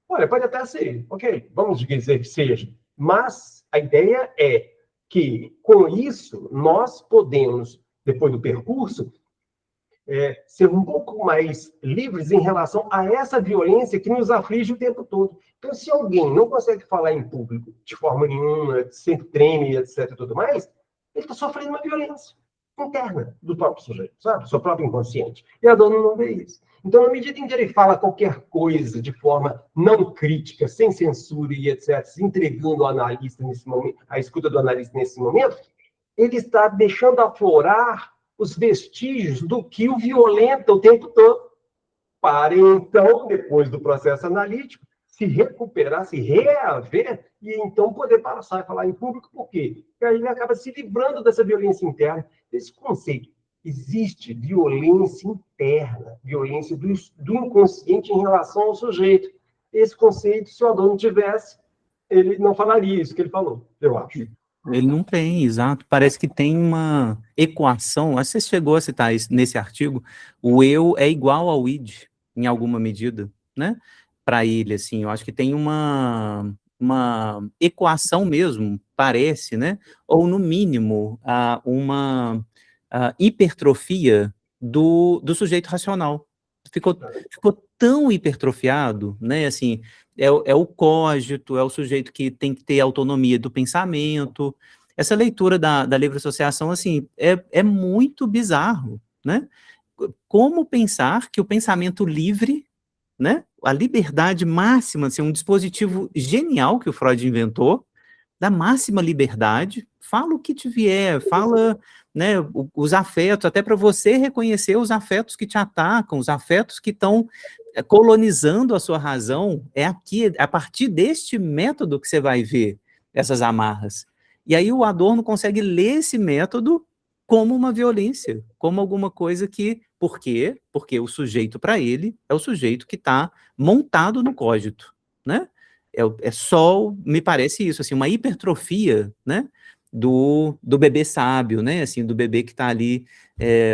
Olha, pode até ser, ok, vamos dizer que seja, mas a ideia é que, com isso, nós podemos, depois do percurso, ser um pouco mais livres em relação a essa violência que nos aflige o tempo todo. Então, se alguém não consegue falar em público de forma nenhuma, sempre treme, etc., e tudo mais, ele está sofrendo uma violência interna do próprio sujeito, sabe? Do seu próprio inconsciente. E a Adorno não vê isso. Então, na medida em que ele fala qualquer coisa de forma não crítica, sem censura e etc., se entregando ao analista nesse momento, à escuta do analista nesse momento, ele está deixando aflorar os vestígios do que o violenta o tempo todo, para então, depois do processo analítico, se recuperar, se reaver, e então poder passar e falar em público, por quê? Porque aí ele acaba se livrando dessa violência interna, desse conceito. Existe violência interna, violência do inconsciente em relação ao sujeito. Esse conceito, se o Adorno tivesse, ele não falaria isso que ele falou, eu acho. Ele não tem, exato. Parece que tem uma equação, acho que você chegou a citar isso nesse artigo, o eu é igual ao id, em alguma medida, né? Para ele, assim, eu acho que tem uma equação mesmo, parece, né? Ou, no mínimo, uma hipertrofia do sujeito racional. Ficou tão hipertrofiado, né? Assim, é o cógito, é o sujeito que tem que ter autonomia do pensamento. Essa leitura da livre associação, assim, é muito bizarro, né? Como pensar que o pensamento livre, né? A liberdade máxima, assim, um dispositivo genial que o Freud inventou, da máxima liberdade, fala o que te vier, fala, né, os afetos, até para você reconhecer os afetos que te atacam, os afetos que estão colonizando a sua razão, é aqui, a partir deste método que você vai ver essas amarras. E aí o Adorno consegue ler esse método como uma violência, como alguma coisa que... Por quê? Porque o sujeito, para ele, é o sujeito que está montado no cógito, né? É só, me parece isso, assim, uma hipertrofia, né, do bebê sábio, né, assim, do bebê que está ali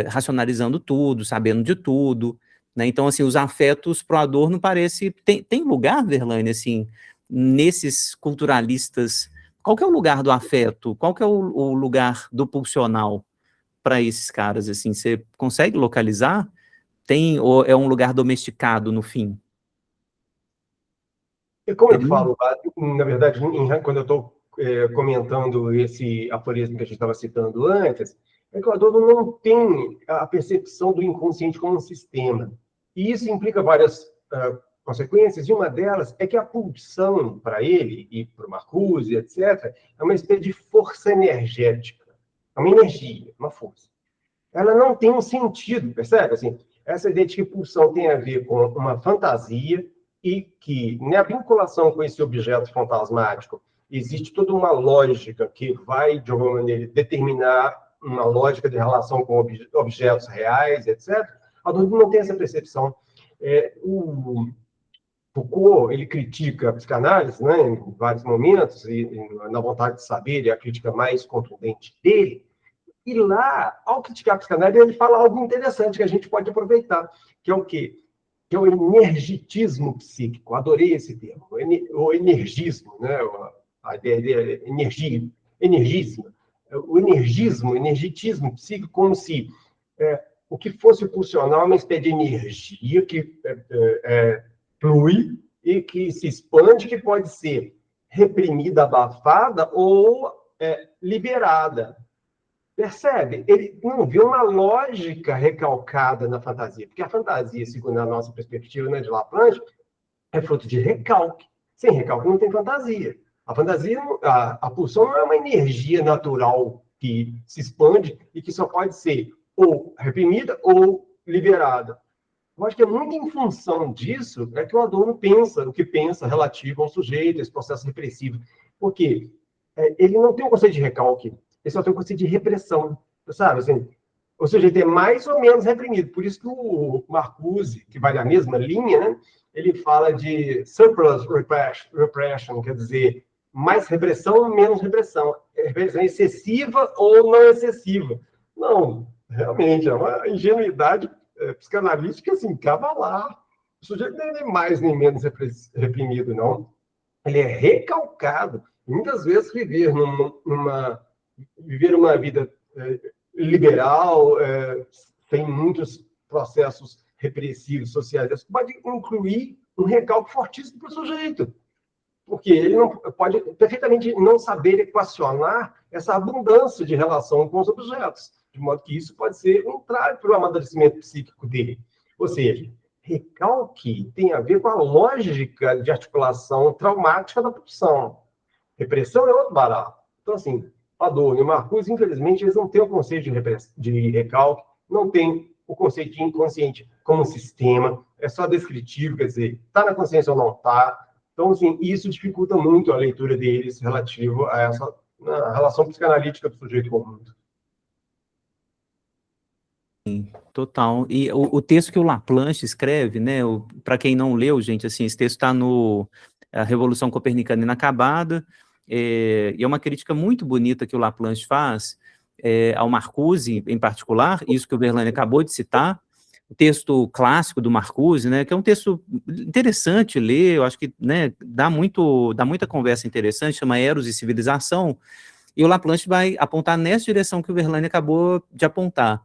racionalizando tudo, sabendo de tudo, né, então, assim, os afetos pro Adorno parece, tem lugar, Verlaine, assim, nesses culturalistas, qual que é o lugar do afeto, qual que é o lugar do pulsional para esses caras, assim, você consegue localizar? Tem, ou é um lugar domesticado no fim? E como eu falo, na verdade, quando eu estou comentando esse aforismo que a gente estava citando antes, é que o Adorno não tem a percepção do inconsciente como um sistema. E isso implica várias consequências, e uma delas é que a pulsão para ele e para o Marcuse, etc., é uma espécie de força energética, é uma energia, uma força. Ela não tem um sentido, percebe? Assim, essa ideia de que pulsão tem a ver com uma fantasia e que, na vinculação com esse objeto fantasmático, existe toda uma lógica que vai, de alguma maneira, determinar uma lógica de relação com objetos reais, etc. Adorno não tem essa percepção. O Foucault, ele critica a psicanálise, né, em vários momentos, e na vontade de saber, é a crítica mais contundente dele. E lá, ao criticar a psicanálise, ele fala algo interessante que a gente pode aproveitar, que é o quê? Que é o energitismo psíquico. Adorei esse termo, o energismo, né? A ideia de energia, energismo. O energismo, o energitismo psíquico, como se o que fosse pulsional é uma espécie de energia que flui e que se expande, que pode ser reprimida, abafada ou liberada. Percebe? Ele não vê uma lógica recalcada na fantasia, porque a fantasia, segundo a nossa perspectiva, né, de Laplanche, é fruto de recalque. Sem recalque não tem fantasia. A fantasia, a pulsão não é uma energia natural que se expande e que só pode ser ou reprimida ou liberada. Eu acho que é muito em função disso que o Adorno pensa, o que pensa relativo ao sujeito, esse processo repressivo. Porque ele não tem um conceito de recalque, ele só tem um conceito de repressão, sabe? Assim, o sujeito é mais ou menos reprimido. Por isso que o Marcuse, que vai na mesma linha, né, ele fala de surplus repression, quer dizer, mais repressão, menos repressão. Repressão excessiva ou não excessiva. Não, realmente, é uma ingenuidade psicanalística, assim, cavalar. O sujeito não é nem mais nem menos reprimido, não. Ele é recalcado. Muitas vezes viver uma vida liberal, sem muitos processos repressivos sociais, isso pode incluir um recalque fortíssimo para o sujeito, porque ele não pode perfeitamente não saber equacionar essa abundância de relação com os objetos, de modo que isso pode ser um trave para o amadurecimento psíquico dele. Ou seja, recalque tem a ver com a lógica de articulação traumática da pulsão. Repressão é outro barato. Então, assim, Adorno e Marcuse, infelizmente, eles não têm o conceito de recalque, não têm o conceito de inconsciente como sistema, é só descritivo, quer dizer, está na consciência ou não está. Então, assim, isso dificulta muito a leitura deles relativo a essa relação psicanalítica do sujeito com o mundo. Total. E o texto que o Laplanche escreve, né, para quem não leu, gente, assim, esse texto está no A Revolução Copernicana Inacabada, e é uma crítica muito bonita que o Laplanche faz ao Marcuse, em particular, isso que o Verlaine acabou de citar, o texto clássico do Marcuse, né, que é um texto interessante ler, eu acho que, né, dá muita conversa interessante, chama Eros e Civilização, e o Laplanche vai apontar nessa direção que o Verlaine acabou de apontar.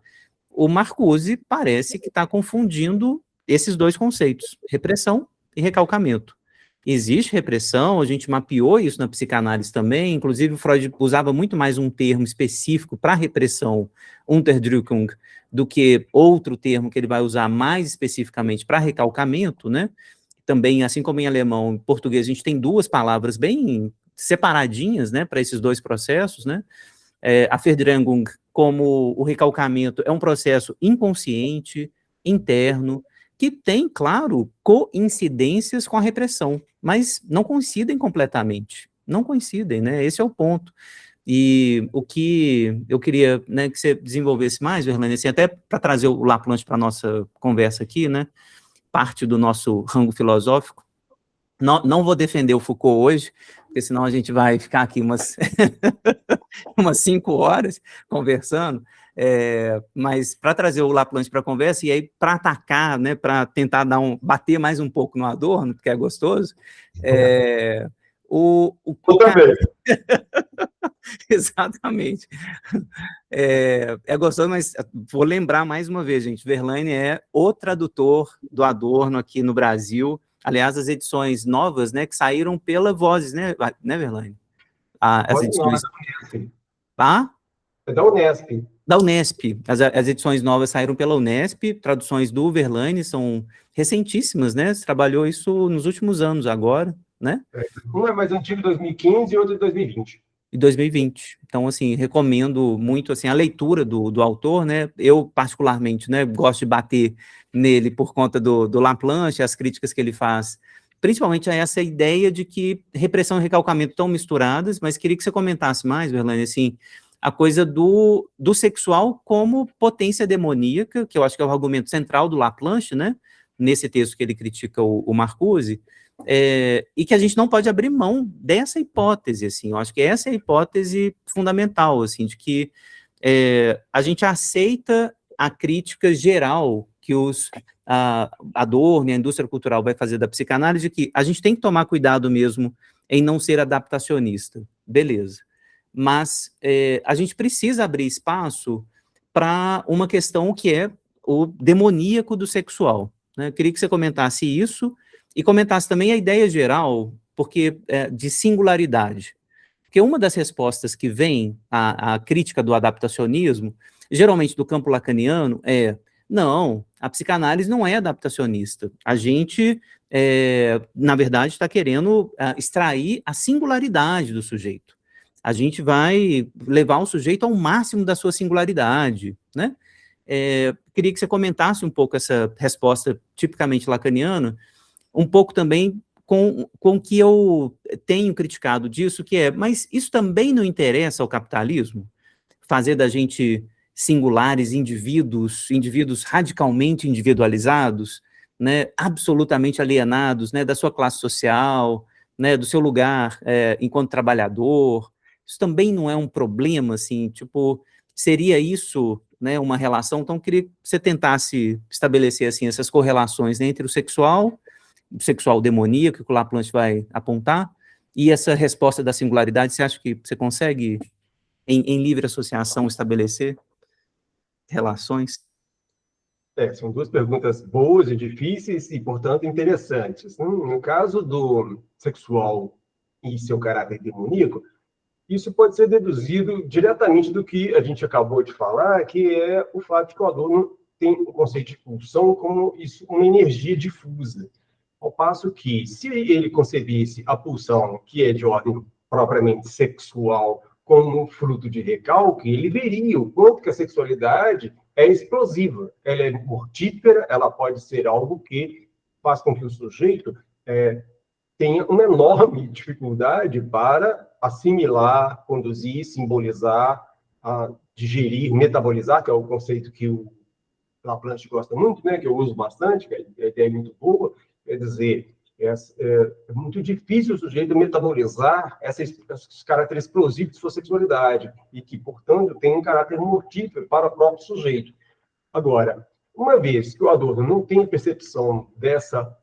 O Marcuse parece que está confundindo esses dois conceitos, repressão e recalcamento. Existe repressão, a gente mapeou isso na psicanálise também, inclusive o Freud usava muito mais um termo específico para repressão, Unterdrückung, do que outro termo que ele vai usar mais especificamente para recalcamento, né? Também, assim como em alemão, em português, a gente tem duas palavras bem separadinhas, né, para esses dois processos, né? A Verdrängung, como o recalcamento, é um processo inconsciente, interno, que tem, claro, coincidências com a repressão, mas não coincidem completamente, não coincidem, né, esse é o ponto. E o que eu queria, né, que você desenvolvesse mais, Verlaine, assim, até para trazer o Laplanche para a nossa conversa aqui, né, parte do nosso rango filosófico. Não vou defender o Foucault hoje, porque senão a gente vai ficar aqui umas 5 horas conversando, mas para trazer o Laplanche para a conversa, e aí para atacar, né, para tentar bater mais um pouco no Adorno, porque é gostoso, Eu também. Exatamente. É gostoso, mas vou lembrar mais uma vez, gente, Verlaine é o tradutor do Adorno aqui no Brasil. Aliás, as edições novas, né, que saíram pela Vozes, né, Verlaine? As edições... Não, Ah? é da Unesp. Da Unesp. As edições novas saíram pela Unesp, traduções do Verlaine, são recentíssimas, né? Você trabalhou isso nos últimos anos agora, né? Um é mais antigo, 2015, e outro de 2020. E 2020. Então, assim, recomendo muito, assim, a leitura do autor, né? Eu, particularmente, né, gosto de bater nele por conta do Laplanche, as críticas que ele faz, principalmente a essa ideia de que repressão e recalcamento estão misturadas, mas queria que você comentasse mais, Verlaine, assim, a coisa do sexual como potência demoníaca, que eu acho que é o argumento central do Laplanche, né? Nesse texto que ele critica o Marcuse, e que a gente não pode abrir mão dessa hipótese, assim, eu acho que essa é a hipótese fundamental, assim, de que a gente aceita a crítica geral que a Adorno e a indústria cultural vai fazer da psicanálise, que a gente tem que tomar cuidado mesmo em não ser adaptacionista, beleza, mas a gente precisa abrir espaço para uma questão que é o demoníaco do sexual, né? Eu queria que você comentasse isso, e comentasse também a ideia geral, porque de singularidade. Porque uma das respostas que vem à crítica do adaptacionismo, geralmente do campo lacaniano, não, a psicanálise não é adaptacionista. A gente, na verdade, está querendo extrair a singularidade do sujeito. A gente vai levar o sujeito ao máximo da sua singularidade, né? Queria que você comentasse um pouco essa resposta tipicamente lacaniana, um pouco também com o que eu tenho criticado disso, que mas isso também não interessa ao capitalismo? Fazer da gente singulares indivíduos radicalmente individualizados, né, absolutamente alienados, né, da sua classe social, né, do seu lugar enquanto trabalhador. Isso também não é um problema, assim, tipo, seria isso, né, uma relação? Então, eu queria que você tentasse estabelecer, assim, essas correlações, né, entre o sexual demoníaco, que o Laplanche vai apontar, e essa resposta da singularidade. Você acha que você consegue, em livre associação, estabelecer relações? São duas perguntas boas e difíceis e, portanto, interessantes. No caso do sexual e seu caráter demoníaco, isso pode ser deduzido diretamente do que a gente acabou de falar, que é o fato de que o Adorno tem o conceito de pulsão como isso, uma energia difusa. Ao passo que, se ele concebesse a pulsão, que é de ordem propriamente sexual, como fruto de recalque, ele veria o quanto que a sexualidade é explosiva, ela é mortífera, ela pode ser algo que faz com que o sujeito tenha uma enorme dificuldade para assimilar, conduzir, simbolizar, digerir, metabolizar, que é o conceito que o Laplanche gosta muito, né, que eu uso bastante, que a ideia é muito boa. Quer dizer, é muito difícil o sujeito metabolizar esses caracteres explosivos de sua sexualidade e que, portanto, tem um caráter mortífero para o próprio sujeito. Agora, uma vez que o Adorno não tem percepção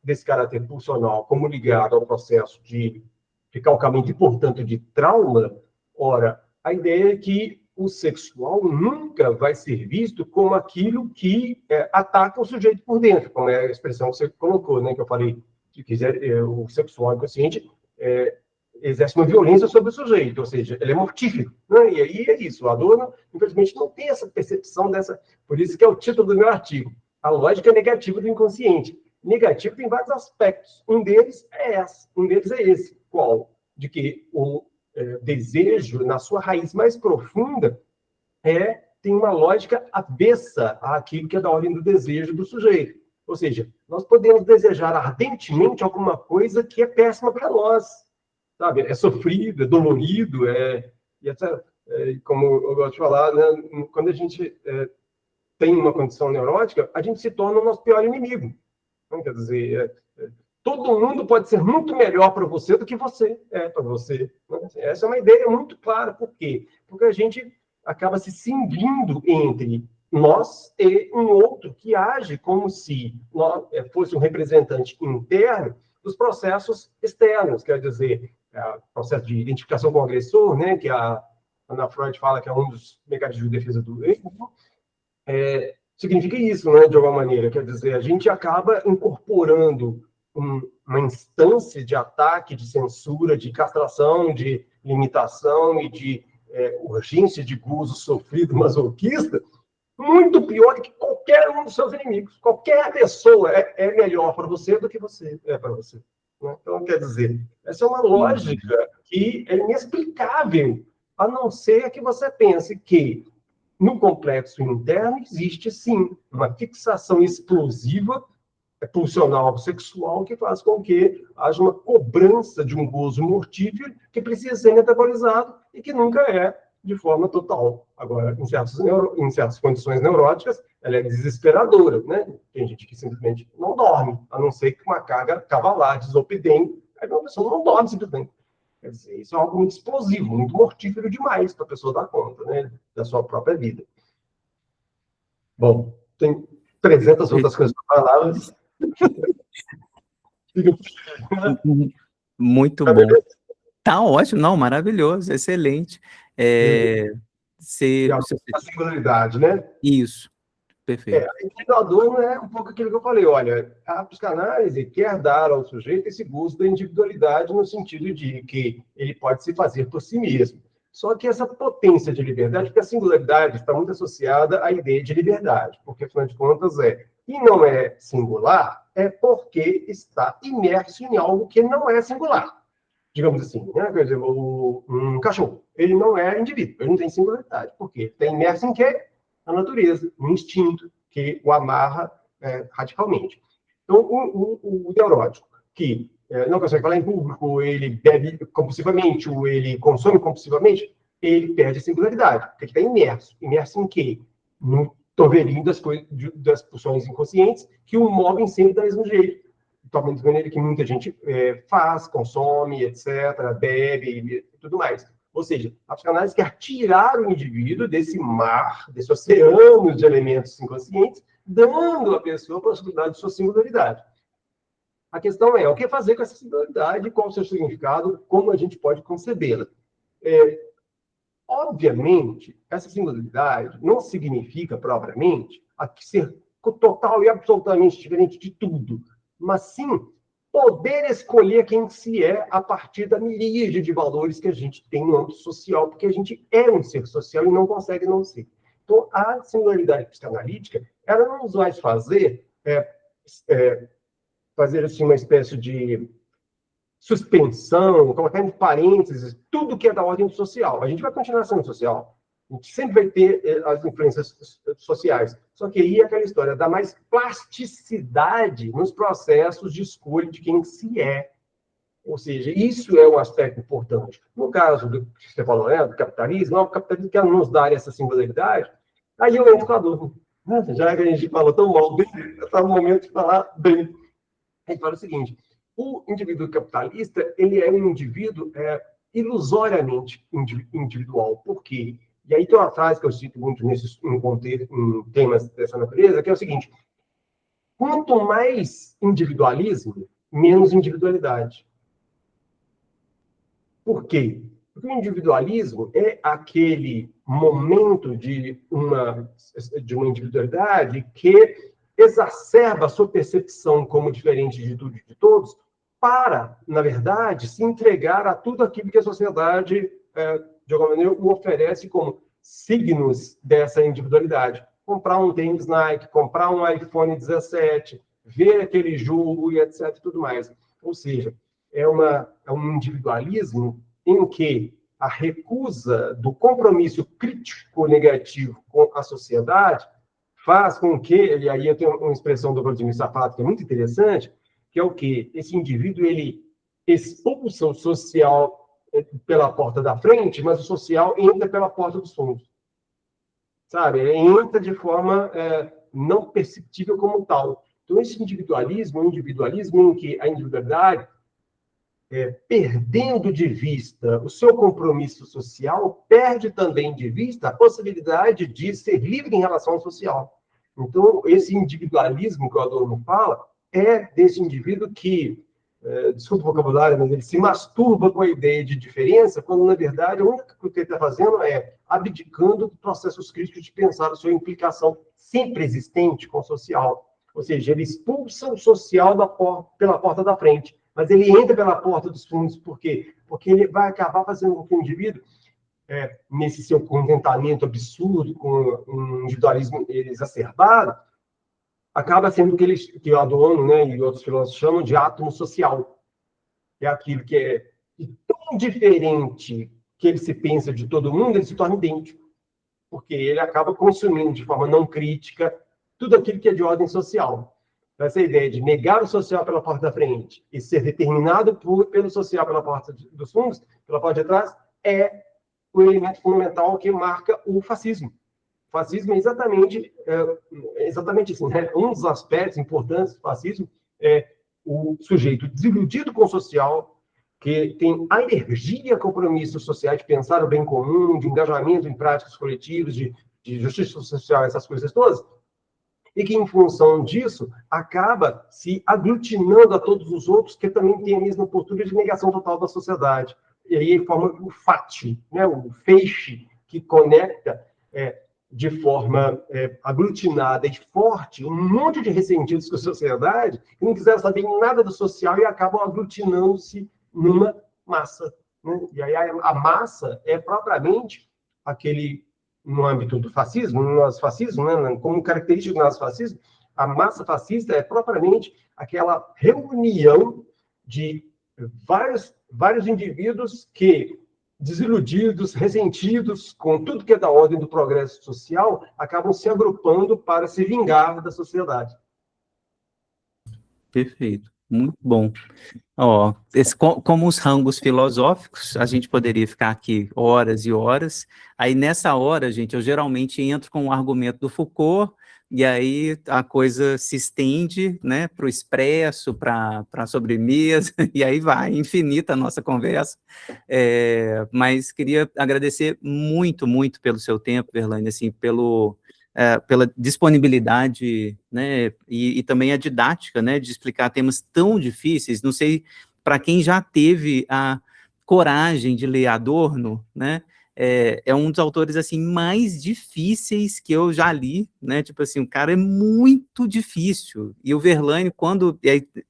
desse caráter pulsional como ligado ao processo de recalcamento e, portanto, de trauma, ora, a ideia é que o sexual nunca vai ser visto como aquilo que ataca o sujeito por dentro, como é a expressão que você colocou, né, que eu falei, que quiser, o sexual inconsciente exerce uma violência sobre o sujeito, ou seja, ele é mortífero, né? E aí é isso, o Adorno, infelizmente, não tem essa percepção por isso que é o título do meu artigo, a lógica negativa do inconsciente. Negativo tem vários aspectos, um deles é esse, qual? De que o desejo, na sua raiz mais profunda, tem uma lógica avessa àquilo que é da ordem do desejo do sujeito. Ou seja, nós podemos desejar ardentemente alguma coisa que é péssima para nós, sabe? É sofrido, é dolorido, como eu gosto de falar, né? Quando a gente tem uma condição neurótica, a gente se torna o nosso pior inimigo. Então, quer dizer, todo mundo pode ser muito melhor para você do que você é para você. Essa é uma ideia muito clara. Por quê? Porque a gente acaba se cindindo entre nós e um outro que age como se fosse um representante interno dos processos externos. Quer dizer, o processo de identificação com o agressor, né, que a Ana Freud fala que é um dos mecanismos de defesa do ego, significa isso, né, de alguma maneira. Quer dizer, a gente acaba incorporando uma instância de ataque, de censura, de castração, de limitação e de urgência de gozo sofrido masoquista, muito pior do que qualquer um dos seus inimigos. Qualquer pessoa é melhor para você do que você é para você. Né? Então, quer dizer, essa é uma lógica que é inexplicável, a não ser que você pense que no complexo interno existe, sim, uma fixação explosiva, pulsional sexual, que faz com que haja uma cobrança de um gozo mortífero que precisa ser metabolizado e que nunca é de forma total. Agora, em certas condições neuróticas, ela é desesperadora, né? Tem gente que simplesmente não dorme, a não ser que uma carga cavalar, desopidem, aí a pessoa não dorme simplesmente. Quer dizer, isso é algo muito explosivo, muito mortífero demais para a pessoa dar conta, né, da sua própria vida. Bom, tem 300 outras coisas para falar, mas... Muito bom. Tá ótimo, não, maravilhoso, excelente. A singularidade, né? Isso, perfeito. A dor é um pouco aquilo que eu falei, olha, a psicanálise quer dar ao sujeito esse gosto da individualidade no sentido de que ele pode se fazer por si mesmo. Só que essa potência de liberdade, porque a singularidade está muito associada à ideia de liberdade, porque, afinal de contas, e não é singular, é porque está imerso em algo que não é singular. Digamos assim, né? Por exemplo, um cachorro, ele não é indivíduo, ele não tem singularidade. Por quê? Está imerso em quê? Na natureza, no instinto, que o amarra radicalmente. Então, o neurótico, que não consegue falar em público, ele bebe compulsivamente, ou ele consome compulsivamente, ele perde a singularidade, porque ele está imerso. Imerso em quê? No torvelinho das pulsões inconscientes, que o movem sempre do mesmo jeito. Totalmente de maneira que muita gente faz, consome, etc., bebe e tudo mais. Ou seja, a psicanálise quer tirar o indivíduo desse mar, desse oceano de elementos inconscientes, dando à pessoa a possibilidade de sua singularidade. A questão é, o que fazer com essa singularidade, qual o seu significado, como a gente pode concebê-la. Obviamente, essa singularidade não significa, propriamente, ser total e absolutamente diferente de tudo, mas sim poder escolher quem se é a partir da miríade de valores que a gente tem no âmbito social, porque a gente é um ser social e não consegue não ser. Então, a singularidade psicanalítica, ela não nos vai fazer assim, uma espécie de suspensão, colocar em parênteses tudo que é da ordem social. A gente vai continuar sendo social. A gente sempre vai ter as influências sociais. Só que aí é aquela história, dá mais plasticidade nos processos de escolha de quem se é. Ou seja, isso é um aspecto importante. No caso do que você falou, do capitalismo, o capitalismo quer nos dar essa singularidade, aí eu entro com a dúvida. Já que a gente falou tão mal dele, está no momento de falar bem. A gente fala o seguinte, o indivíduo capitalista, ele é um indivíduo ilusoriamente individual. Por quê? E aí tem uma frase que eu cito muito em temas dessa natureza, que é o seguinte: quanto mais individualismo, menos individualidade. Por quê? Porque o individualismo é aquele momento de uma individualidade que exacerba a sua percepção como diferente de tudo e de todos para, na verdade, se entregar a tudo aquilo que a sociedade, de alguma maneira, o oferece como signos dessa individualidade. Comprar um tênis Nike, comprar um iPhone 17, ver aquele jogo e etc. e tudo mais. Ou seja, é um individualismo em que a recusa do compromisso crítico negativo com a sociedade faz com que, e aí eu tenho uma expressão do Vladimir Safato que é muito interessante, que é o quê? Esse indivíduo, ele expulsa o social pela porta da frente, mas o social entra pela porta dos fundos. Sabe? Ele entra de forma não perceptível como tal. Então, esse individualismo é um individualismo em que a individualidade, perdendo de vista o seu compromisso social, perde também de vista a possibilidade de ser livre em relação ao social. Então, esse individualismo que o Adorno fala é desse indivíduo que, desculpa o vocabulário, mas ele se masturba com a ideia de diferença, quando, na verdade, a única coisa que ele está fazendo é abdicando de processos críticos de pensar a sua implicação sempre existente com o social. Ou seja, ele expulsa o social pela porta da frente, mas ele entra pela porta dos fundos. Por quê? Porque ele vai acabar fazendo com que o indivíduo nesse seu contentamento absurdo, com um individualismo exacerbado, acaba sendo que o Adorno, né, e outros filósofos chamam de átomo social. É aquilo que é tão diferente que ele se pensa de todo mundo, ele se torna idêntico, porque ele acaba consumindo de forma não crítica tudo aquilo que é de ordem social. Essa ideia de negar o social pela porta da frente e ser determinado pelo social pela porta dos fundos, pela porta de trás, é o elemento fundamental que marca o fascismo. O fascismo é exatamente isso, né? Um dos aspectos importantes do fascismo é o sujeito desiludido com o social, que tem alergia a compromissos sociais, de pensar o bem comum, de engajamento em práticas coletivas, de justiça social, essas coisas todas, e que, em função disso, acaba se aglutinando a todos os outros que também têm a mesma postura de negação total da sociedade. E aí forma o fátio, né? O feixe que conecta de forma aglutinada e forte um monte de ressentidos com a sociedade que não quiseram saber nada do social e acabam aglutinando-se numa massa. Né? E aí a massa é propriamente aquele, no âmbito do fascismo, no nazifascismo, né? Como característica do nazifascismo, a massa fascista é propriamente aquela reunião de vários indivíduos que, desiludidos, ressentidos com tudo que é da ordem do progresso social, acabam se agrupando para se vingar da sociedade. Perfeito, muito bom. Ó, como os rangos filosóficos, a gente poderia ficar aqui horas e horas. Aí, nessa hora, gente, eu geralmente entro com o argumento do Foucault, e aí a coisa se estende, né, para o expresso, para a sobremesa, e aí vai, infinita a nossa conversa. Mas queria agradecer muito, muito pelo seu tempo, Verlaine, assim, pela disponibilidade, né, e também a didática, né, de explicar temas tão difíceis. Não sei, para quem já teve a coragem de ler Adorno, né, é um dos autores, assim, mais difíceis que eu já li, né, tipo assim, o cara é muito difícil, e o Verlaine,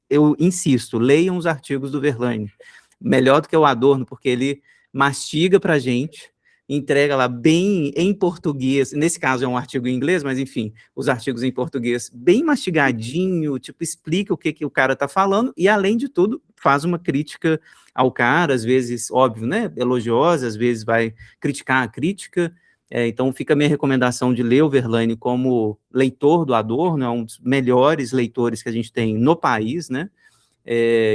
eu insisto, leiam os artigos do Verlaine, melhor do que o Adorno, porque ele mastiga pra gente, entrega lá bem em português, nesse caso é um artigo em inglês, mas enfim, os artigos em português bem mastigadinho, tipo, explica o que o cara tá falando, e além de tudo, faz uma crítica ao cara, às vezes, óbvio, né, elogiosa, às vezes vai criticar a crítica, então fica a minha recomendação de ler o Verlaine como leitor do Adorno, é um dos melhores leitores que a gente tem no país, né,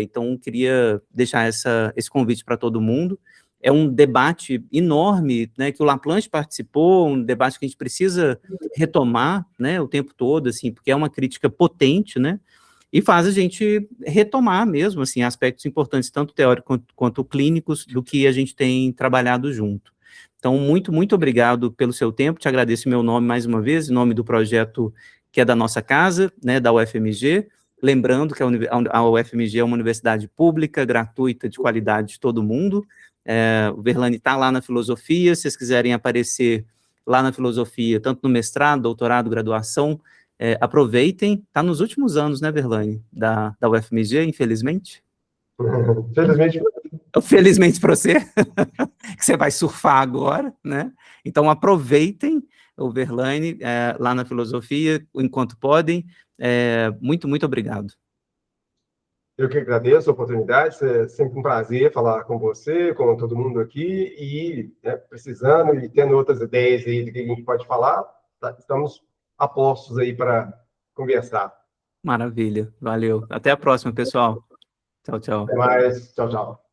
então queria deixar esse convite para todo mundo. É um debate enorme, né, que o Laplanche participou, um debate que a gente precisa retomar, né, o tempo todo, assim, porque é uma crítica potente, né, e faz a gente retomar mesmo, assim, aspectos importantes, tanto teóricos quanto clínicos, do que a gente tem trabalhado junto. Então, muito, muito obrigado pelo seu tempo, te agradeço em meu nome mais uma vez, em nome do projeto que é da nossa casa, né, da UFMG, lembrando que a UFMG é uma universidade pública, gratuita, de qualidade de todo mundo. O Verlaine está lá na filosofia, se vocês quiserem aparecer lá na filosofia, tanto no mestrado, doutorado, graduação, aproveitem, está nos últimos anos, né, Verlaine, da UFMG, infelizmente. Felizmente. Felizmente para você, que você vai surfar agora, né, então aproveitem o Verlaine lá na filosofia, enquanto podem, muito, muito obrigado. Eu que agradeço a oportunidade, é sempre um prazer falar com você, com todo mundo aqui, e precisando e tendo outras ideias aí de que a gente pode falar, estamos a postos aí para conversar. Maravilha, valeu. Até a próxima, pessoal. Tchau, tchau. Até mais, tchau, tchau.